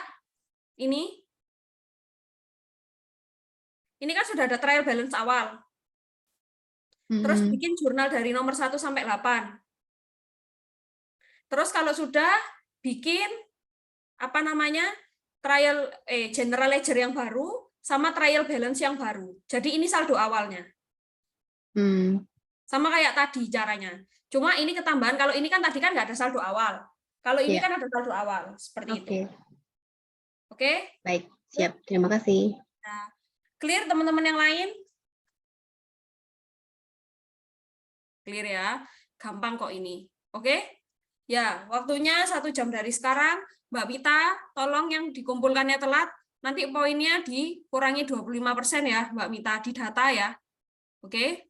Ini kan sudah ada trial balance awal. Terus bikin jurnal dari nomor 1 sampai 8. Terus kalau sudah bikin general ledger yang baru sama trial balance yang baru. Jadi ini saldo awalnya. Sama kayak tadi caranya. Cuma ini ketambahan, kalau ini kan tadi kan nggak ada saldo awal. Kalau ini kan ada saldo awal, seperti itu. Oke? Baik, siap. Terima kasih. Nah, clear teman-teman yang lain? Clear ya? Gampang kok ini. Oke? Ya, waktunya 1 jam dari sekarang. Mbak Mita, tolong yang dikumpulkannya telat, nanti poinnya dikurangi 25% ya, Mbak Mita, di data ya. Oke.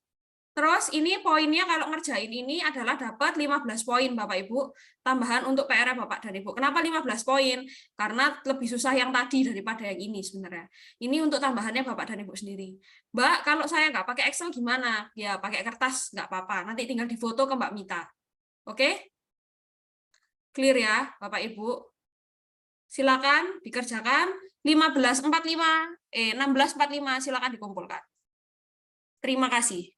Terus ini poinnya kalau ngerjain ini adalah dapat 15 poin Bapak Ibu, tambahan untuk PR Bapak dan Ibu. Kenapa 15 poin? Karena lebih susah yang tadi daripada yang ini sebenarnya. Ini untuk tambahannya Bapak dan Ibu sendiri. Mbak, kalau saya nggak pakai Excel gimana? Ya pakai kertas nggak apa-apa, nanti tinggal difoto ke Mbak Mita. Oke? Clear ya Bapak Ibu? Silakan dikerjakan 16:45 silakan dikumpulkan. Terima kasih.